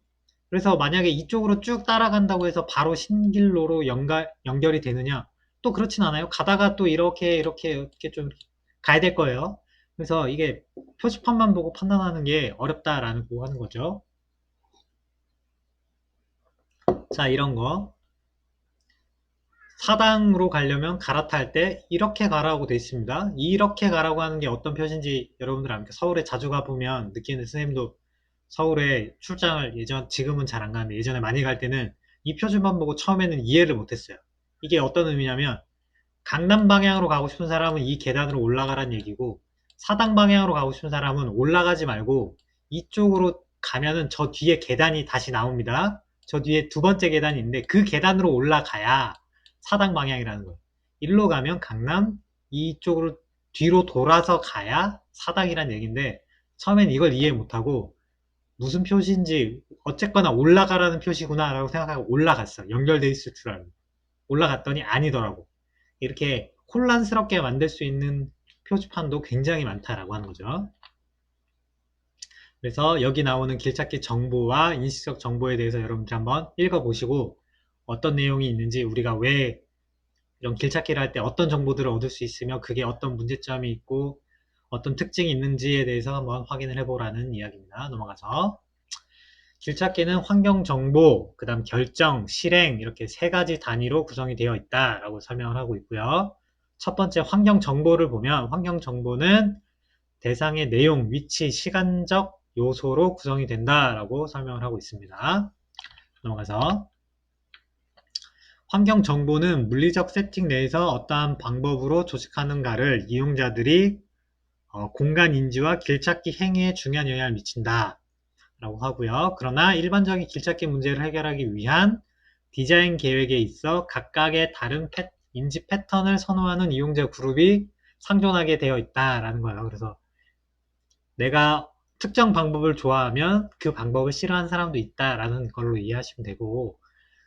그래서 만약에 이쪽으로 쭉 따라간다고 해서 바로 신길로로 연결이 되느냐? 또 그렇진 않아요. 가다가 또 이렇게 좀 가야 될 거예요. 그래서 이게 표지판만 보고 판단하는 게 어렵다라는 거 하는 거죠. 자, 이런 거. 사당으로 가려면 갈아탈 때 이렇게 가라고 되어 있습니다. 이렇게 가라고 하는 게 어떤 표시인지 여러분들 압니까? 서울에 자주 가보면 느끼는 선생님도 서울에 출장을 지금은 잘 안 가는데 예전에 많이 갈 때는 이 표지만 보고 처음에는 이해를 못했어요. 이게 어떤 의미냐면 강남 방향으로 가고 싶은 사람은 이 계단으로 올라가란 얘기고 사당 방향으로 가고 싶은 사람은 올라가지 말고 이쪽으로 가면은 저 뒤에 계단이 다시 나옵니다. 저 뒤에 두 번째 계단이 있는데 그 계단으로 올라가야 사당 방향이라는 거예요. 일로 가면 강남, 이쪽으로 뒤로 돌아서 가야 사당이라는 얘기인데 처음엔 이걸 이해 못하고 무슨 표시인지 어쨌거나 올라가라는 표시구나 라고 생각하고 올라갔어. 연결돼 있을 줄 알고. 올라갔더니 아니더라고. 이렇게 혼란스럽게 만들 수 있는 표지판도 굉장히 많다라고 하는 거죠. 그래서 여기 나오는 길찾기 정보와 인식적 정보에 대해서 여러분들 한번 읽어보시고 어떤 내용이 있는지, 우리가 왜 이런 길찾기를 할 때 어떤 정보들을 얻을 수 있으며 그게 어떤 문제점이 있고 어떤 특징이 있는지에 대해서 한번 확인을 해보라는 이야기입니다. 넘어가서 길찾기는 환경정보, 그 다음 결정, 실행 이렇게 세 가지 단위로 구성이 되어 있다라고 설명을 하고 있고요. 첫 번째 환경정보를 보면 환경정보는 대상의 내용, 위치, 시간적 요소로 구성이 된다라고 설명을 하고 있습니다. 넘어가서 환경 정보는 물리적 세팅 내에서 어떠한 방법으로 조직하는가를 이용자들이 공간 인지와 길찾기 행위에 중요한 영향을 미친다 라고 하고요. 그러나 일반적인 길찾기 문제를 해결하기 위한 디자인 계획에 있어 각각의 다른 인지 패턴을 선호하는 이용자 그룹이 상존하게 되어 있다라는 거예요. 그래서 내가 특정 방법을 좋아하면 그 방법을 싫어하는 사람도 있다라는 걸로 이해하시면 되고,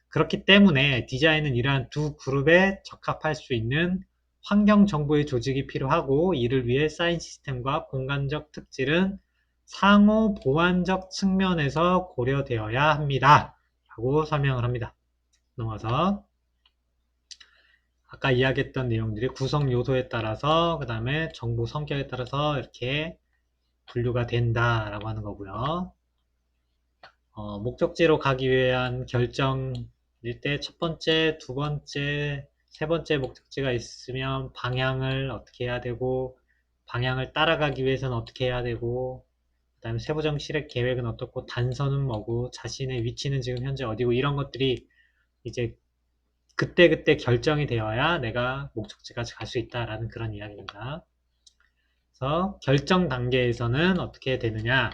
그렇기 때문에 디자인은 이러한 두 그룹에 적합할 수 있는 환경 정보의 조직이 필요하고, 이를 위해 쌓인 시스템과 공간적 특질은 상호 보완적 측면에서 고려되어야 합니다 라고 설명을 합니다. 넘어가서 아까 이야기했던 내용들이 구성 요소에 따라서, 그 다음에 정보 성격에 따라서 이렇게 분류가 된다라고 하는 거고요. 목적지로 가기 위한 결정일 때 첫 번째, 두 번째, 세 번째 목적지가 있으면 방향을 어떻게 해야 되고, 방향을 따라가기 위해서는 어떻게 해야 되고, 그 다음에 세부적 실행 계획은 어떻고, 단서는 뭐고, 자신의 위치는 지금 현재 어디고, 이런 것들이 이제 그때그때 결정이 되어야 내가 목적지까지 갈 수 있다라는 그런 이야기입니다. 그래서 결정 단계에서는 어떻게 되느냐,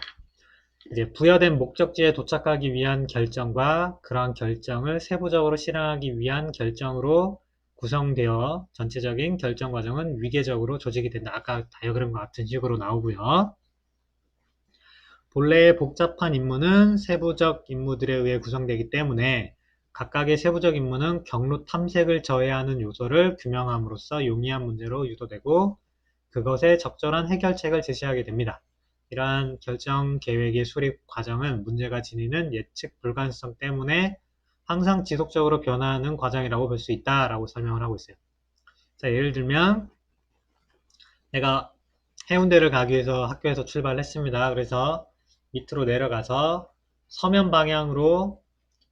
이제 부여된 목적지에 도착하기 위한 결정과 그러한 결정을 세부적으로 실행하기 위한 결정으로 구성되어 전체적인 결정 과정은 위계적으로 조직이 된다. 아까 다이어그램과 같은 식으로 나오고요. 본래의 복잡한 임무는 세부적 임무들에 의해 구성되기 때문에 각각의 세부적 임무는 경로 탐색을 저해하는 요소를 규명함으로써 용이한 문제로 유도되고 그것에 적절한 해결책을 제시하게 됩니다. 이러한 결정 계획의 수립 과정은 문제가 지니는 예측 불가능성 때문에 항상 지속적으로 변화하는 과정이라고 볼 수 있다라고 설명을 하고 있어요. 자, 예를 들면 내가 해운대를 가기 위해서 학교에서 출발을 했습니다. 그래서 밑으로 내려가서 서면 방향으로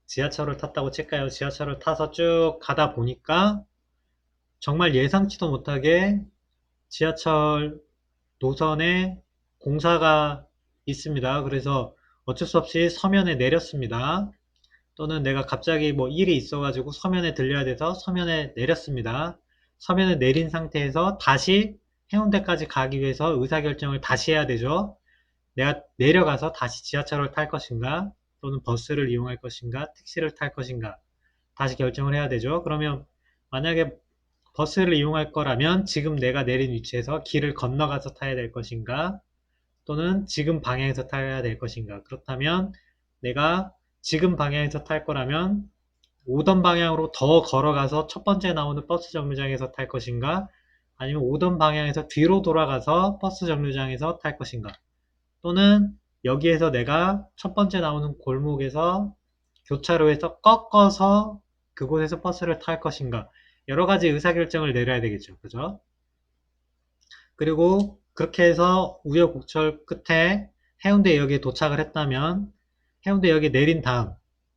지하철을 탔다고 칠까요? 지하철을 타서 쭉 가다 보니까 정말 예상치도 못하게 지하철 노선에 공사가 있습니다. 그래서 어쩔 수 없이 서면에 내렸습니다. 또는 내가 갑자기 뭐 일이 있어가지고 서면에 들려야 돼서 서면에 내렸습니다. 서면에 내린 상태에서 다시 해운대까지 가기 위해서 의사결정을 다시 해야 되죠. 내가 내려가서 다시 지하철을 탈 것인가, 또는 버스를 이용할 것인가, 택시를 탈 것인가, 다시 결정을 해야 되죠. 그러면 만약에 버스를 이용할 거라면 지금 내가 내린 위치에서 길을 건너가서 타야 될 것인가, 또는 지금 방향에서 타야 될 것인가. 그렇다면 내가 지금 방향에서 탈 거라면 오던 방향으로 더 걸어가서 첫 번째 나오는 버스 정류장에서 탈 것인가, 아니면 오던 방향에서 뒤로 돌아가서 버스 정류장에서 탈 것인가, 또는 여기에서 내가 첫 번째 나오는 골목에서 교차로에서 꺾어서 그곳에서 버스를 탈 것인가, 여러 가지 의사결정을 내려야 되겠죠. 그죠? 그리고 그렇게 해서 우여곡절 끝에 해운대역에 도착을 했다면 해운대역에 내린 다음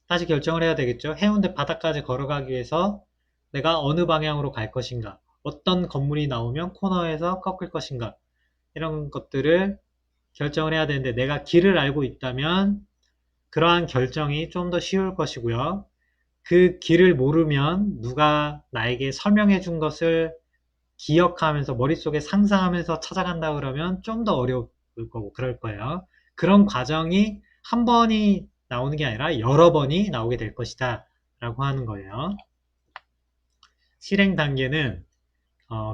다시 결정을 해야 되겠죠. 해운대 바닥까지 걸어가기 위해서 내가 어느 방향으로 갈 것인가, 어떤 건물이 나오면 코너에서 꺾을 것인가, 이런 것들을 결정을 해야 되는데, 내가 길을 알고 있다면 그러한 결정이 좀 더 쉬울 것이고요. 그 길을 모르면 누가 나에게 설명해 준 것을 기억하면서 머릿속에 상상하면서 찾아간다 그러면 좀 더 어려울 거고 그럴 거예요. 그런 과정이 한 번이 나오는 게 아니라 여러 번이 나오게 될 것이다 라고 하는 거예요. 실행 단계는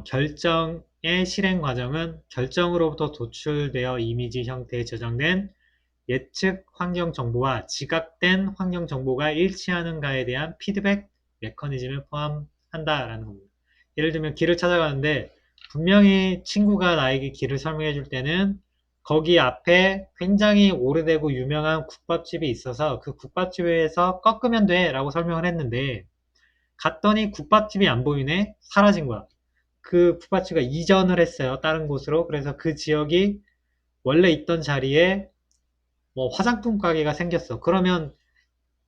결정의 실행 과정은 결정으로부터 도출되어 이미지 형태에 저장된 예측 환경 정보와 지각된 환경 정보가 일치하는가에 대한 피드백 메커니즘을 한다라는 겁니다. 예를 들면 길을 찾아가는데 분명히 친구가 나에게 길을 설명해 줄 때는 거기 앞에 굉장히 오래되고 유명한 국밥집이 있어서 그 국밥집에서 꺾으면 돼 라고 설명을 했는데 갔더니 국밥집이 안 보이네? 사라진 거야. 그 국밥집가 이전을 했어요. 다른 곳으로. 그래서 그 지역이 원래 있던 자리에 뭐 화장품 가게가 생겼어. 그러면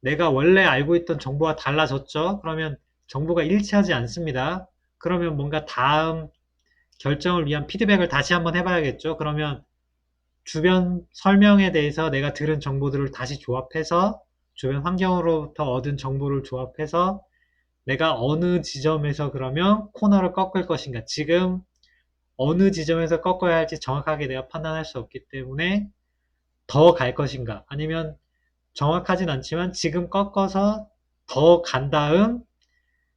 내가 원래 알고 있던 정보와 달라졌죠? 그러면 정보가 일치하지 않습니다. 그러면 뭔가 다음 결정을 위한 피드백을 다시 한번 해봐야겠죠? 그러면 주변 설명에 대해서 내가 들은 정보들을 다시 조합해서 주변 환경으로부터 얻은 정보를 조합해서 내가 어느 지점에서 그러면 코너를 꺾을 것인가. 지금 어느 지점에서 꺾어야 할지 정확하게 내가 판단할 수 없기 때문에 더 갈 것인가. 아니면 정확하진 않지만 지금 꺾어서 더 간 다음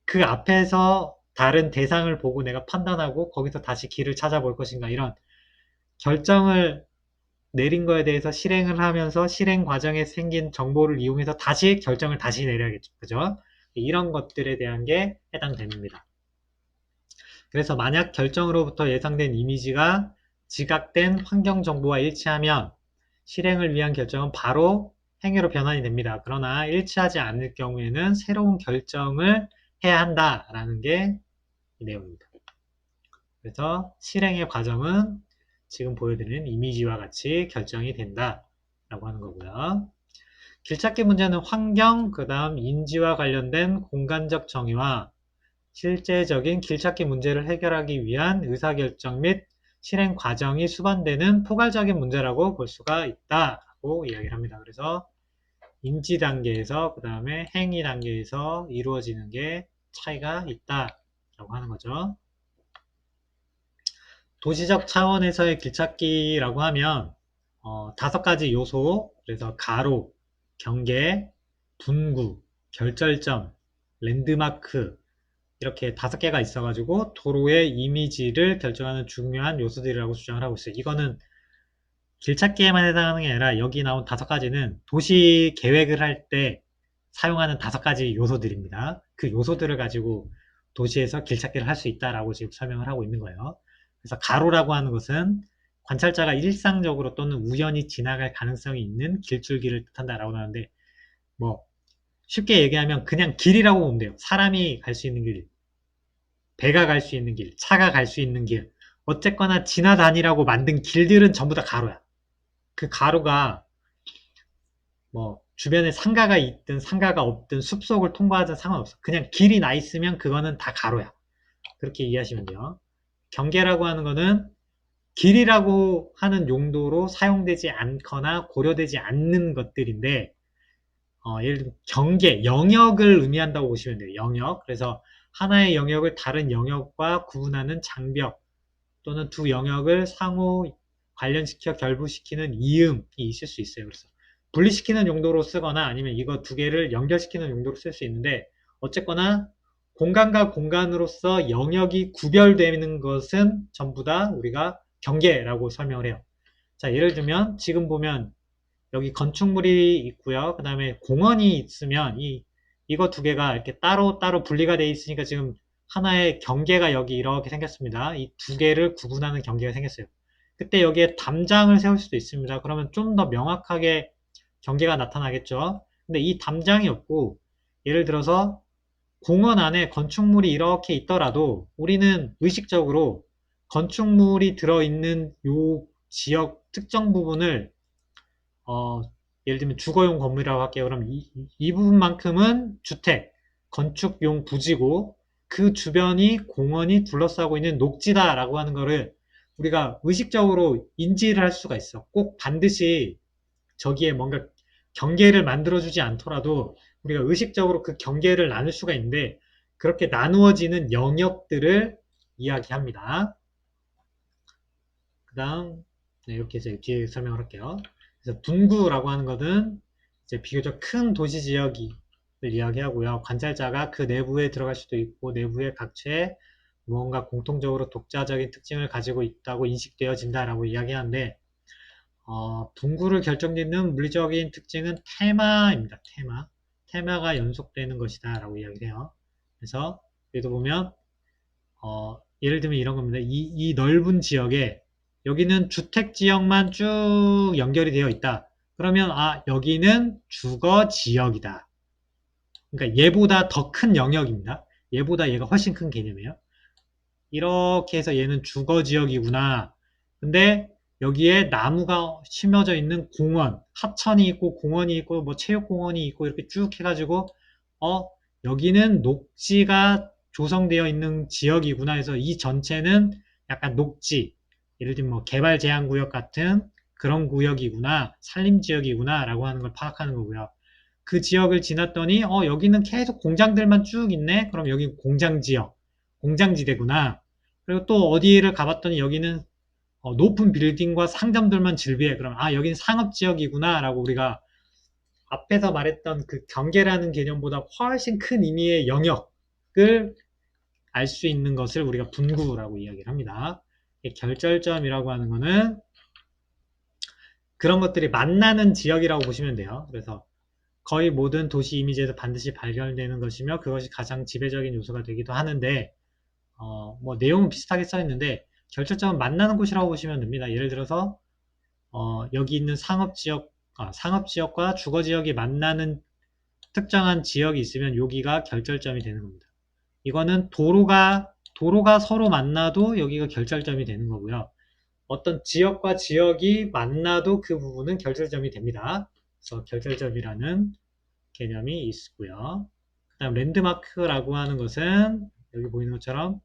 그 앞에서 다른 대상을 보고 내가 판단하고 거기서 다시 길을 찾아볼 것인가. 이런 결정을 내린 거에 대해서 실행을 하면서 실행 과정에 생긴 정보를 이용해서 다시 결정을 다시 내려야겠죠. 그죠? 이런 것들에 대한 게 해당됩니다. 그래서 만약 결정으로부터 예상된 이미지가 지각된 환경 정보와 일치하면 실행을 위한 결정은 바로 행위로 변환이 됩니다. 그러나 일치하지 않을 경우에는 새로운 결정을 해야 한다라는 게 이 내용입니다. 그래서 실행의 과정은 지금 보여드리는 이미지와 같이 결정이 된다라고 하는 거고요. 길찾기 문제는 환경, 그 다음 인지와 관련된 공간적 정의와 실제적인 길찾기 문제를 해결하기 위한 의사결정 및 실행 과정이 수반되는 포괄적인 문제라고 볼 수가 있다고 이야기를 합니다. 그래서 인지 단계에서 그 다음에 행위 단계에서 이루어지는 게 차이가 있다라고 하는 거죠. 도시적 차원에서의 길찾기라고 하면 5가지 요소, 그래서 가로, 경계, 분구, 결절점, 랜드마크 이렇게 5개가 있어가지고 도로의 이미지를 결정하는 중요한 요소들이라고 주장을 하고 있어요. 이거는 길찾기에만 해당하는 게 아니라 여기 나온 5가지는 도시 계획을 할 때 사용하는 5가지 요소들입니다. 그 요소들을 가지고 도시에서 길찾기를 할 수 있다라고 지금 설명을 하고 있는 거예요. 그래서 가로라고 하는 것은 관찰자가 일상적으로 또는 우연히 지나갈 가능성이 있는 길줄기를 뜻한다라고 하는데 뭐 쉽게 얘기하면 그냥 길이라고 보면 돼요. 사람이 갈 수 있는 길, 배가 갈 수 있는 길, 차가 갈 수 있는 길 어쨌거나 지나다니라고 만든 길들은 전부 다 가로야. 그 가로가 뭐 주변에 상가가 있든 상가가 없든 숲속을 통과하든 상관없어. 그냥 길이 나 있으면 그거는 다 가로야. 그렇게 이해하시면 돼요. 경계라고 하는 거는 길이라고 하는 용도로 사용되지 않거나 고려되지 않는 것들인데 예를 들면 경계, 영역을 의미한다고 보시면 돼요. 영역. 그래서 하나의 영역을 다른 영역과 구분하는 장벽 또는 두 영역을 상호 관련시켜 결부시키는 이음이 있을 수 있어요. 그래서 분리시키는 용도로 쓰거나 아니면 이거 2개를 연결시키는 용도로 쓸 수 있는데 어쨌거나 공간과 공간으로서 영역이 구별되는 것은 전부 다 우리가 경계라고 설명을 해요. 자, 예를 들면 지금 보면 여기 건축물이 있고요. 그 다음에 공원이 있으면 이거 2개가 이렇게 따로 분리가 되어 있으니까 지금 하나의 경계가 여기 이렇게 생겼습니다. 이 2개를 구분하는 경계가 생겼어요. 그때 여기에 담장을 세울 수도 있습니다. 그러면 좀 더 명확하게 경계가 나타나겠죠. 근데 이 담장이 없고 예를 들어서 공원 안에 건축물이 이렇게 있더라도 우리는 의식적으로 건축물이 들어있는 요 지역 특정 부분을 어, 예를 들면 주거용 건물이라고 할게요. 그럼 이 부분만큼은 주택, 건축용 부지고 그 주변이 공원이 둘러싸고 있는 녹지다라고 하는 거를 우리가 의식적으로 인지를 할 수가 있어. 꼭 반드시 저기에 뭔가 경계를 만들어주지 않더라도 우리가 의식적으로 그 경계를 나눌 수가 있는데 그렇게 나누어지는 영역들을 이야기합니다. 그 다음 이렇게 해서 뒤에 설명을 할게요. 그래서 분구라고 하는 것은 이제 비교적 큰 도시 지역을 이야기하고요. 관찰자가 그 내부에 들어갈 수도 있고 내부의 각체에 무언가 공통적으로 독자적인 특징을 가지고 있다고 인식되어진다라고 이야기하는데 분구를 결정짓는 물리적인 특징은 테마입니다. 테마가 연속되는 것이다 라고 이야기를 해요. 그래서 여기도 보면 예를 들면 이런 겁니다. 이 넓은 지역에 여기는 주택 지역만 쭉 연결이 되어 있다. 그러면 여기는 주거 지역이다. 그러니까 얘보다 더 큰 영역입니다. 얘보다 얘가 훨씬 큰 개념이에요. 이렇게 해서 얘는 주거 지역이구나. 근데 여기에 나무가 심어져 있는 공원, 하천이 있고 공원이 있고 뭐 체육공원이 있고 이렇게 쭉 해가지고 여기는 녹지가 조성되어 있는 지역이구나 해서 이 전체는 약간 녹지, 예를 들면 뭐 개발 제한 구역 같은 그런 구역이구나, 산림 지역이구나 라고 하는 걸 파악하는 거고요. 그 지역을 지났더니 여기는 계속 공장들만 쭉 있네. 그럼 여기 공장 지역, 공장지대구나. 그리고 또 어디를 가봤더니 여기는 높은 빌딩과 상점들만 즐비해. 그럼 여기는 상업지역이구나 라고 우리가 앞에서 말했던 그 경계라는 개념보다 훨씬 큰 의미의 영역을 알 수 있는 것을 우리가 분구라고 이야기를 합니다. 결절점이라고 하는 거는 그런 것들이 만나는 지역이라고 보시면 돼요. 그래서 거의 모든 도시 이미지에서 반드시 발견되는 것이며 그것이 가장 지배적인 요소가 되기도 하는데 뭐 내용은 비슷하게 써 있는데 결절점은 만나는 곳이라고 보시면 됩니다. 예를 들어서 여기 있는 상업지역과 주거지역이 만나는 특정한 지역이 있으면 여기가 결절점이 되는 겁니다. 이거는 도로가 서로 만나도 여기가 결절점이 되는 거고요. 어떤 지역과 지역이 만나도 그 부분은 결절점이 됩니다. 그래서 결절점이라는 개념이 있고요. 그 다음 랜드마크라고 하는 것은 여기 보이는 것처럼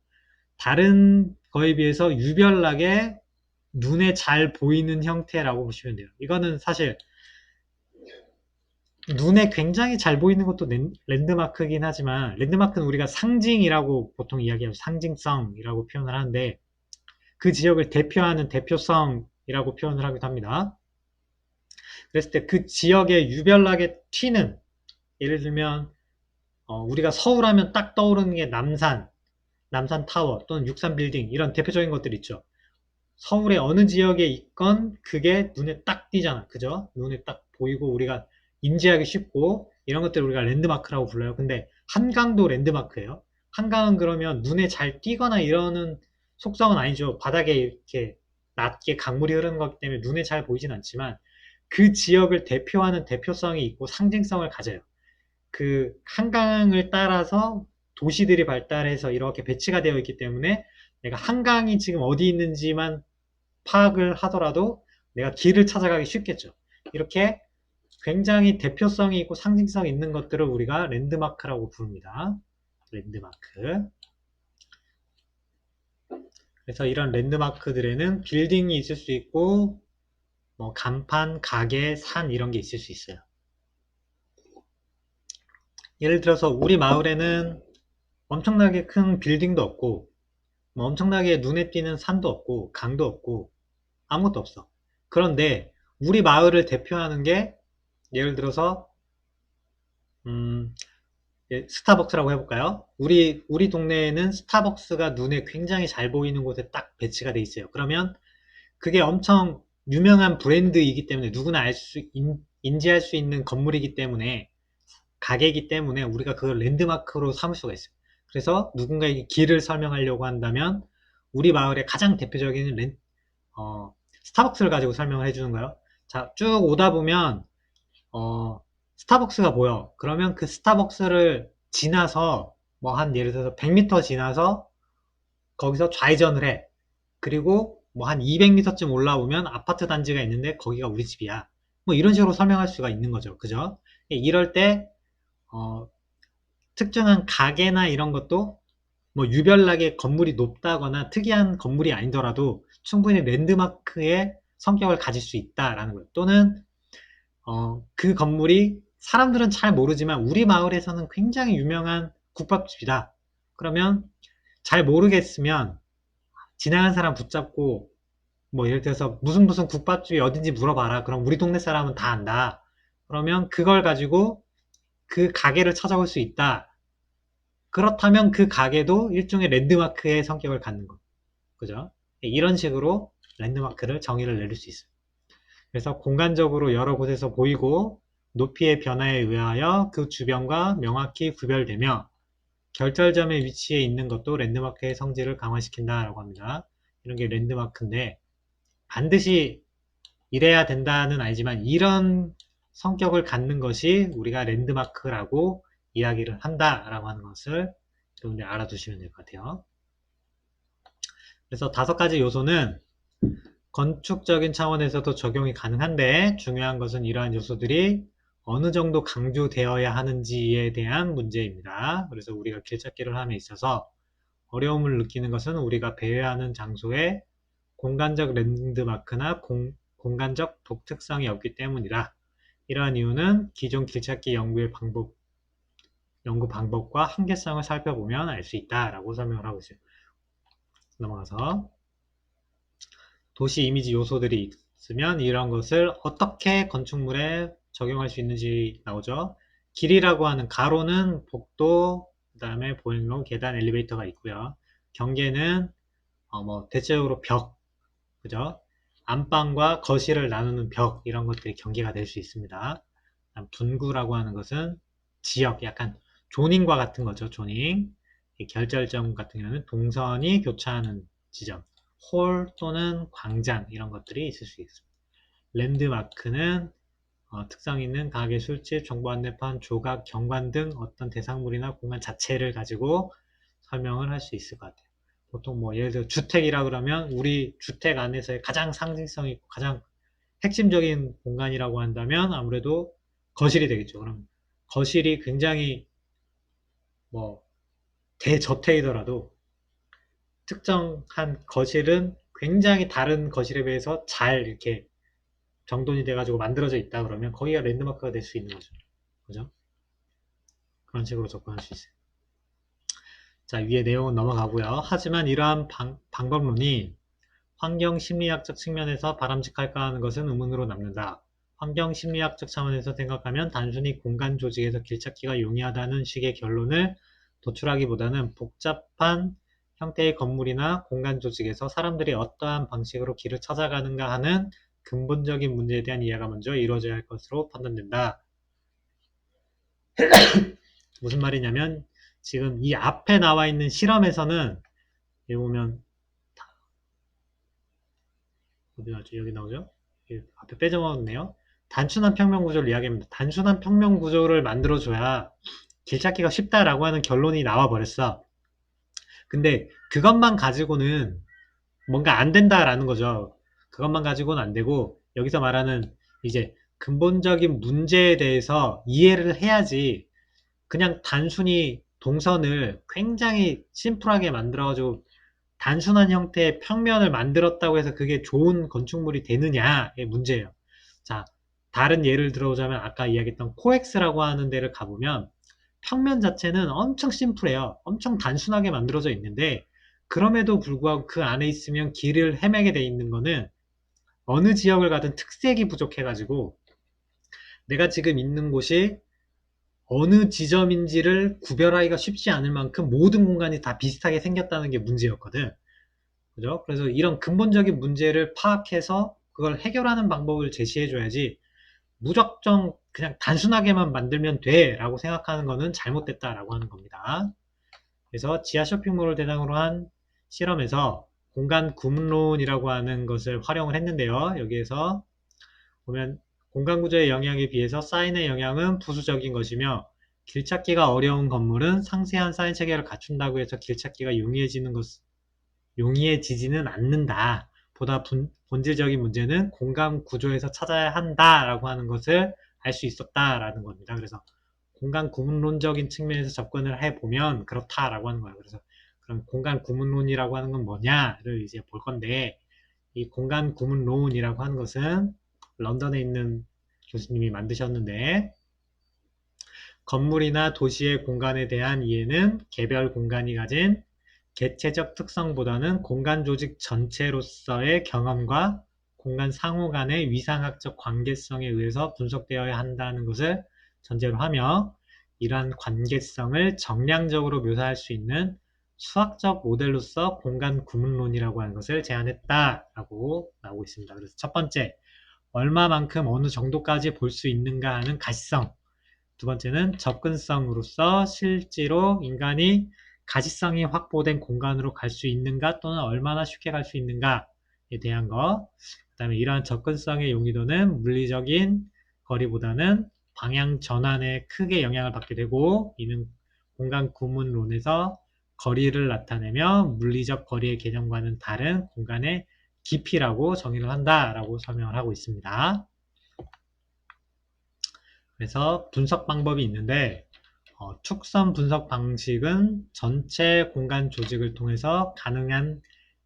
다른 거에 비해서 유별나게 눈에 잘 보이는 형태라고 보시면 돼요. 이거는 사실 눈에 굉장히 잘 보이는 것도 랜드마크이긴 하지만 랜드마크는 우리가 상징이라고 보통 이야기하죠. 상징성이라고 표현을 하는데 그 지역을 대표하는 대표성이라고 표현을 하기도 합니다. 그랬을 때 그 지역에 유별나게 튀는, 예를 들면 우리가 서울 하면 딱 떠오르는 게 남산 타워 또는 63빌딩 이런 대표적인 것들 있죠. 서울의 어느 지역에 있건 그게 눈에 딱 띄잖아. 그죠? 눈에 딱 보이고 우리가 인지하기 쉽고 이런 것들을 우리가 랜드마크라고 불러요. 근데 한강도 랜드마크예요. 한강은 그러면 눈에 잘 띄거나 이러는 속성은 아니죠. 바닥에 이렇게 낮게 강물이 흐르는 거기 때문에 눈에 잘 보이진 않지만 그 지역을 대표하는 대표성이 있고 상징성을 가져요. 그 한강을 따라서 도시들이 발달해서 이렇게 배치가 되어 있기 때문에 내가 한강이 지금 어디 있는지만 파악을 하더라도 내가 길을 찾아가기 쉽겠죠. 이렇게 굉장히 대표성이 있고 상징성이 있는 것들을 우리가 랜드마크라고 부릅니다. 랜드마크. 그래서 이런 랜드마크들에는 빌딩이 있을 수 있고 뭐 간판, 가게, 산 이런 게 있을 수 있어요. 예를 들어서 우리 마을에는 엄청나게 큰 빌딩도 없고 뭐 엄청나게 눈에 띄는 산도 없고 강도 없고 아무것도 없어. 그런데 우리 마을을 대표하는 게 예를 들어서 스타벅스라고 해볼까요? 우리 동네에는 스타벅스가 눈에 굉장히 잘 보이는 곳에 딱 배치가 돼 있어요. 그러면 그게 엄청 유명한 브랜드이기 때문에 누구나 인지할 수 있는 건물이기 때문에 가게이기 때문에 우리가 그걸 랜드마크로 삼을 수가 있어요. 그래서 누군가에게 길을 설명하려고 한다면 우리 마을의 가장 대표적인 스타벅스를 가지고 설명을 해주는 거예요. 자, 쭉 오다 보면 스타벅스가 보여. 그러면 그 스타벅스를 지나서 뭐 한 예를 들어서 100m 지나서 거기서 좌회전을 해. 그리고 뭐 한 200m쯤 올라오면 아파트 단지가 있는데 거기가 우리 집이야. 뭐 이런 식으로 설명할 수가 있는 거죠. 그죠? 이럴 때 특정한 가게나 이런 것도 뭐 유별나게 건물이 높다거나 특이한 건물이 아니더라도 충분히 랜드마크의 성격을 가질 수 있다라는 거예요. 또는 그 건물이 사람들은 잘 모르지만 우리 마을에서는 굉장히 유명한 국밥집이다. 그러면 잘 모르겠으면 지나가는 사람 붙잡고 뭐 예를 들어서 무슨 국밥집이 어딘지 물어봐라. 그럼 우리 동네 사람은 다 안다. 그러면 그걸 가지고 그 가게를 찾아올 수 있다. 그렇다면 그 가게도 일종의 랜드마크의 성격을 갖는 거. 그죠? 이런 식으로 랜드마크를 정의를 내릴 수 있어요. 그래서 공간적으로 여러 곳에서 보이고 높이의 변화에 의하여 그 주변과 명확히 구별되며 결절점의 위치에 있는 것도 랜드마크의 성질을 강화시킨다라고 합니다. 이런 게 랜드마크인데 반드시 이래야 된다는 아니지만 이런 성격을 갖는 것이 우리가 랜드마크라고 이야기를 한다라고 하는 것을 여러분들 알아두시면 될 것 같아요. 그래서 5가지 요소는 건축적인 차원에서도 적용이 가능한데 중요한 것은 이러한 요소들이 어느 정도 강조되어야 하는지에 대한 문제입니다. 그래서 우리가 길찾기를 함에 있어서 어려움을 느끼는 것은 우리가 배회하는 장소에 공간적 랜드마크나 공간적 독특성이 없기 때문이다. 이러한 이유는 기존 길찾기 연구 방법과 한계성을 살펴보면 알 수 있다라고 설명을 하고 있어요. 넘어가서 도시 이미지 요소들이 있으면 이런 것을 어떻게 건축물에 적용할 수 있는지 나오죠. 길이라고 하는 가로는 복도, 그 다음에 보행로, 계단, 엘리베이터가 있고요. 경계는 대체적으로 벽, 그죠? 안방과 거실을 나누는 벽 이런 것들이 경계가 될 수 있습니다. 분구라고 하는 것은 지역, 약간 조닝과 같은 거죠. 조닝. 결절점 같은 경우는 동선이 교차하는 지점, 홀 또는 광장 이런 것들이 있을 수 있습니다. 랜드마크는 특성 있는 가게, 술집, 정보 안내판, 조각, 경관 등 어떤 대상물이나 공간 자체를 가지고 설명을 할 수 있을 것 같아요. 보통 예를 들어 주택이라 그러면 우리 주택 안에서의 가장 상징성 있고 가장 핵심적인 공간이라고 한다면 아무래도 거실이 되겠죠. 그럼 거실이 굉장히 대저택이더라도 특정한 거실은 굉장히 다른 거실에 비해서 잘 이렇게 정돈이 돼가지고 만들어져 있다 그러면 거기가 랜드마크가 될 수 있는 거죠. 그죠? 그런 식으로 접근할 수 있어요. 자, 위에 내용은 넘어가고요. 하지만 이러한 방법론이 환경심리학적 측면에서 바람직할까 하는 것은 의문으로 남는다. 환경심리학적 차원에서 생각하면 단순히 공간 조직에서 길찾기가 용이하다는 식의 결론을 도출하기보다는 복잡한 형태의 건물이나 공간 조직에서 사람들이 어떠한 방식으로 길을 찾아가는가 하는 근본적인 문제에 대한 이해가 먼저 이루어져야 할 것으로 판단된다. 무슨 말이냐면 지금 이 앞에 나와 있는 실험에서는 여기 보면 어디 나오죠? 여기 나오죠? 앞에 빼져먹었네요. 단순한 평면 구조를 이야기합니다. 단순한 평면 구조를 만들어줘야 길찾기가 쉽다라고 하는 결론이 나와 버렸어. 근데 그것만 가지고는 뭔가 안 된다라는 거죠. 그것만 가지고는 안 되고 여기서 말하는 이제 근본적인 문제에 대해서 이해를 해야지 그냥 단순히 동선을 굉장히 심플하게 만들어가지고 단순한 형태의 평면을 만들었다고 해서 그게 좋은 건축물이 되느냐의 문제예요. 자, 다른 예를 들어보자면 아까 이야기했던 코엑스라고 하는 데를 가보면 평면 자체는 엄청 심플해요. 엄청 단순하게 만들어져 있는데 그럼에도 불구하고 그 안에 있으면 길을 헤매게 돼 있는 거는 어느 지역을 가든 특색이 부족해가지고 내가 지금 있는 곳이 어느 지점인지를 구별하기가 쉽지 않을 만큼 모든 공간이 다 비슷하게 생겼다는 게 문제였거든. 그죠? 그래서 이런 근본적인 문제를 파악해서 그걸 해결하는 방법을 제시해줘야지 무작정 그냥 단순하게만 만들면 돼 라고 생각하는 거는 잘못됐다라고 하는 겁니다. 그래서 지하 쇼핑몰을 대상으로 한 실험에서 공간 구문론이라고 하는 것을 활용을 했는데요. 여기에서 보면 공간 구조의 영향에 비해서 사인의 영향은 부수적인 것이며 길찾기가 어려운 건물은 상세한 사인 체계를 갖춘다고 해서 길찾기가 용이해지지는 않는다. 보다 본질적인 문제는 공간 구조에서 찾아야 한다라고 하는 것을 알 수 있었다라는 겁니다. 그래서 공간 구문론적인 측면에서 접근을 해보면 그렇다라고 하는 거예요. 그래서 그럼 공간 구문론이라고 하는 건 뭐냐를 이제 볼 건데 이 공간 구문론이라고 하는 것은 런던에 있는 교수님이 만드셨는데 건물이나 도시의 공간에 대한 이해는 개별 공간이 가진 개체적 특성보다는 공간 조직 전체로서의 경험과 공간 상호 간의 위상학적 관계성에 의해서 분석되어야 한다는 것을 전제로 하며 이러한 관계성을 정량적으로 묘사할 수 있는 수학적 모델로서 공간 구문론이라고 하는 것을 제안했다라고 나오고 있습니다. 그래서 첫 번째, 얼마만큼 어느 정도까지 볼 수 있는가 하는 가시성. 두 번째는 접근성으로서 실제로 인간이 가시성이 확보된 공간으로 갈 수 있는가 또는 얼마나 쉽게 갈 수 있는가에 대한 것. 그 다음에 이러한 접근성의 용이도는 물리적인 거리보다는 방향 전환에 크게 영향을 받게 되고, 이는 공간 구문론에서 거리를 나타내며 물리적 거리의 개념과는 다른 공간의 깊이라고 정의를 한다라고 설명을 하고 있습니다. 그래서 분석 방법이 있는데, 축선 분석 방식은 전체 공간 조직을 통해서 가능한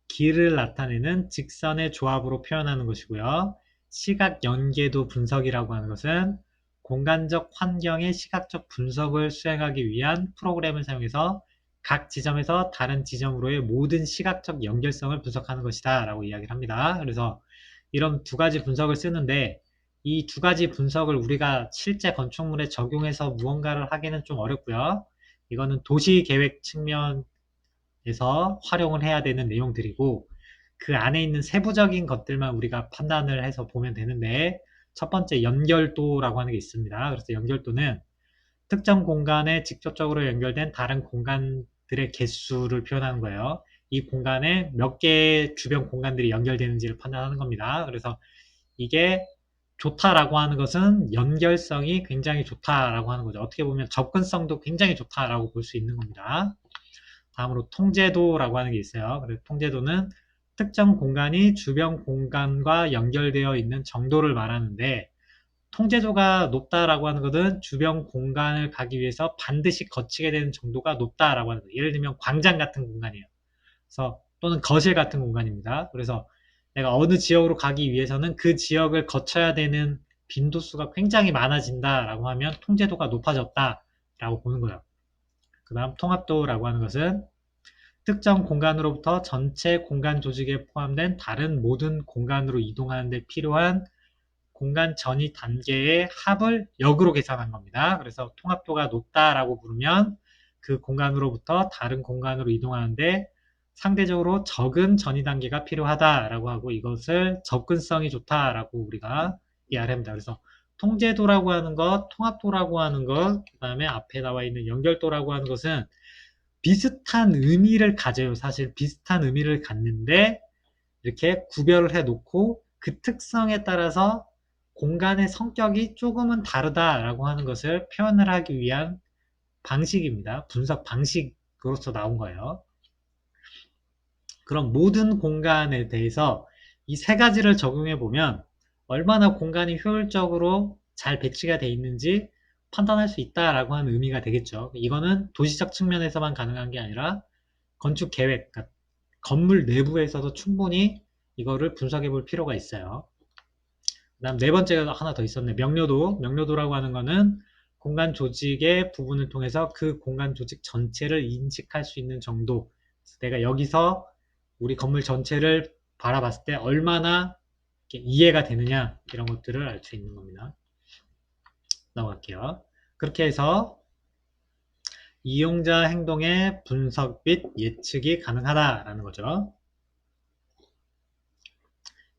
길을 나타내는 직선의 조합으로 표현하는 것이고요. 시각 연계도 분석이라고 하는 것은 공간적 환경의 시각적 분석을 수행하기 위한 프로그램을 사용해서 각 지점에서 다른 지점으로의 모든 시각적 연결성을 분석하는 것이다 라고 이야기를 합니다. 그래서 이런 두 가지 분석을 쓰는데, 이 두 가지 분석을 우리가 실제 건축물에 적용해서 무언가를 하기는 좀 어렵고요. 이거는 도시 계획 측면에서 활용을 해야 되는 내용들이고, 그 안에 있는 세부적인 것들만 우리가 판단을 해서 보면 되는데, 첫 번째 연결도라고 하는 게 있습니다. 그래서 연결도는 특정 공간에 직접적으로 연결된 다른 공간들의 개수를 표현하는 거예요. 이 공간에 몇 개의 주변 공간들이 연결되는지를 판단하는 겁니다. 그래서 이게 좋다라고 하는 것은 연결성이 굉장히 좋다라고 하는 거죠. 어떻게 보면 접근성도 굉장히 좋다라고 볼 수 있는 겁니다. 다음으로 통제도라고 하는 게 있어요. 그래서 통제도는 특정 공간이 주변 공간과 연결되어 있는 정도를 말하는데, 통제도가 높다라고 하는 것은 주변 공간을 가기 위해서 반드시 거치게 되는 정도가 높다라고 하는 거예요. 예를 들면 광장 같은 공간이에요. 그래서 또는 거실 같은 공간입니다. 그래서 내가 어느 지역으로 가기 위해서는 그 지역을 거쳐야 되는 빈도수가 굉장히 많아진다라고 하면 통제도가 높아졌다라고 보는 거예요. 그 다음 통합도라고 하는 것은 특정 공간으로부터 전체 공간 조직에 포함된 다른 모든 공간으로 이동하는 데 필요한 공간 전이 단계의 합을 역으로 계산한 겁니다. 그래서 통합도가 높다라고 부르면 그 공간으로부터 다른 공간으로 이동하는데 상대적으로 적은 전이 단계가 필요하다라고 하고, 이것을 접근성이 좋다라고 우리가 이해를 합니다. 그래서 통제도라고 하는 것, 통합도라고 하는 것, 그 다음에 앞에 나와 있는 연결도라고 하는 것은 비슷한 의미를 가져요. 사실 비슷한 의미를 갖는데 이렇게 구별을 해 놓고 그 특성에 따라서 공간의 성격이 조금은 다르다라고 하는 것을 표현을 하기 위한 방식입니다. 분석 방식으로서 나온 거예요. 그럼 모든 공간에 대해서 이 세 가지를 적용해 보면 얼마나 공간이 효율적으로 잘 배치가 되어 있는지 판단할 수 있다라고 하는 의미가 되겠죠. 이거는 도시적 측면에서만 가능한 게 아니라 건축 계획, 그러니까 건물 내부에서도 충분히 이거를 분석해 볼 필요가 있어요. 그 다음 네 번째가 하나 더 있었네. 명료도. 명료도라고 하는 거는 공간 조직의 부분을 통해서 그 공간 조직 전체를 인식할 수 있는 정도. 내가 여기서 우리 건물 전체를 바라봤을 때 얼마나 이해가 되느냐, 이런 것들을 알 수 있는 겁니다. 넘어갈게요. 그렇게 해서 이용자 행동의 분석 및 예측이 가능하다라는 거죠.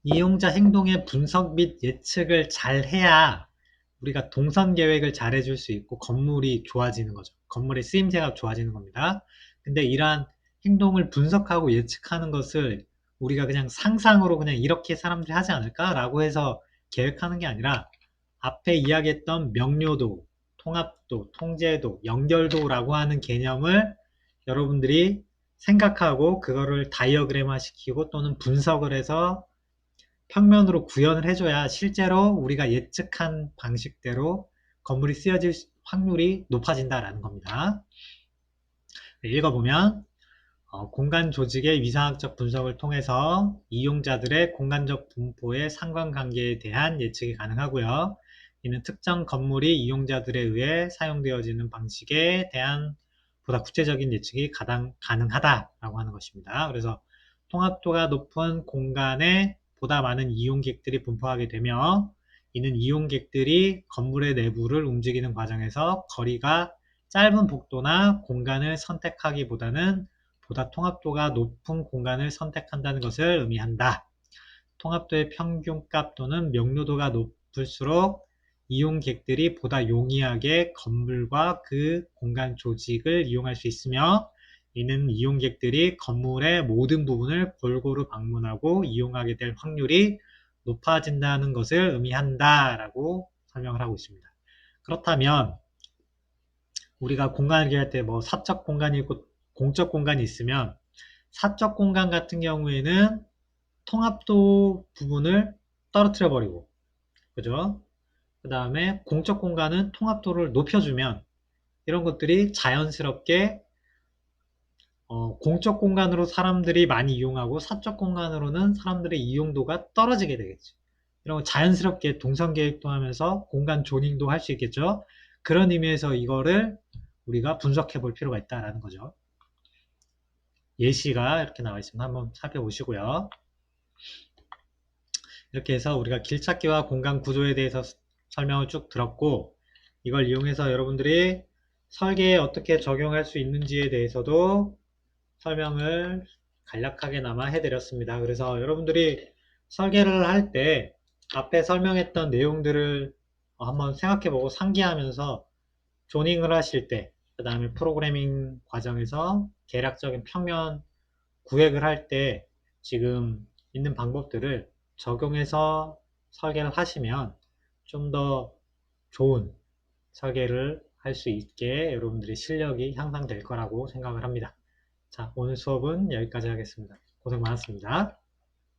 이용자 행동의 분석 및 예측을 잘 해야 우리가 동선 계획을 잘 해줄 수 있고 건물이 좋아지는 거죠. 건물의 쓰임새가 좋아지는 겁니다. 근데 이러한 행동을 분석하고 예측하는 것을 우리가 그냥 상상으로 그냥 이렇게 사람들이 하지 않을까라고 해서 계획하는 게 아니라 앞에 이야기했던 명료도, 통합도, 통제도, 연결도라고 하는 개념을 여러분들이 생각하고 그거를 다이어그램화 시키고 또는 분석을 해서 평면으로 구현을 해줘야 실제로 우리가 예측한 방식대로 건물이 쓰여질 확률이 높아진다라는 겁니다. 읽어보면 공간 조직의 위상학적 분석을 통해서 이용자들의 공간적 분포의 상관관계에 대한 예측이 가능하고요. 이는 특정 건물이 이용자들에 의해 사용되어지는 방식에 대한 보다 구체적인 예측이 가능하다라고 하는 것입니다. 그래서 통합도가 높은 공간에 보다 많은 이용객들이 분포하게 되며, 이는 이용객들이 건물의 내부를 움직이는 과정에서 거리가 짧은 복도나 공간을 선택하기보다는 보다 통합도가 높은 공간을 선택한다는 것을 의미한다. 통합도의 평균값 또는 명료도가 높을수록 이용객들이 보다 용이하게 건물과 그 공간 조직을 이용할 수 있으며 이는 이용객들이 건물의 모든 부분을 골고루 방문하고 이용하게 될 확률이 높아진다는 것을 의미한다 라고 설명을 하고 있습니다. 그렇다면 우리가 공간을 얘기할 때 뭐 사적 공간이 있고 공적 공간이 있으면 사적 공간 같은 경우에는 통합도 부분을 떨어뜨려 버리고 그죠? 그 다음에 공적 공간은 통합도를 높여주면 이런 것들이 자연스럽게 공적 공간으로 사람들이 많이 이용하고 사적 공간으로는 사람들의 이용도가 떨어지게 되겠죠. 이런 거 자연스럽게 동선계획도 하면서 공간 조닝도 할 수 있겠죠. 그런 의미에서 이거를 우리가 분석해 볼 필요가 있다라는 거죠. 예시가 이렇게 나와 있습니다. 한번 살펴보시고요. 이렇게 해서 우리가 길찾기와 공간 구조에 대해서 설명을 쭉 들었고 이걸 이용해서 여러분들이 설계에 어떻게 적용할 수 있는지에 대해서도 설명을 간략하게나마 해드렸습니다. 그래서 여러분들이 설계를 할 때 앞에 설명했던 내용들을 한번 생각해보고 상기하면서 조닝을 하실 때, 그 다음에 프로그래밍 과정에서 계략적인 평면 구획을 할 때 지금 있는 방법들을 적용해서 설계를 하시면 좀 더 좋은 설계를 할 수 있게 여러분들의 실력이 향상될 거라고 생각을 합니다. 자, 오늘 수업은 여기까지 하겠습니다. 고생 많았습니다.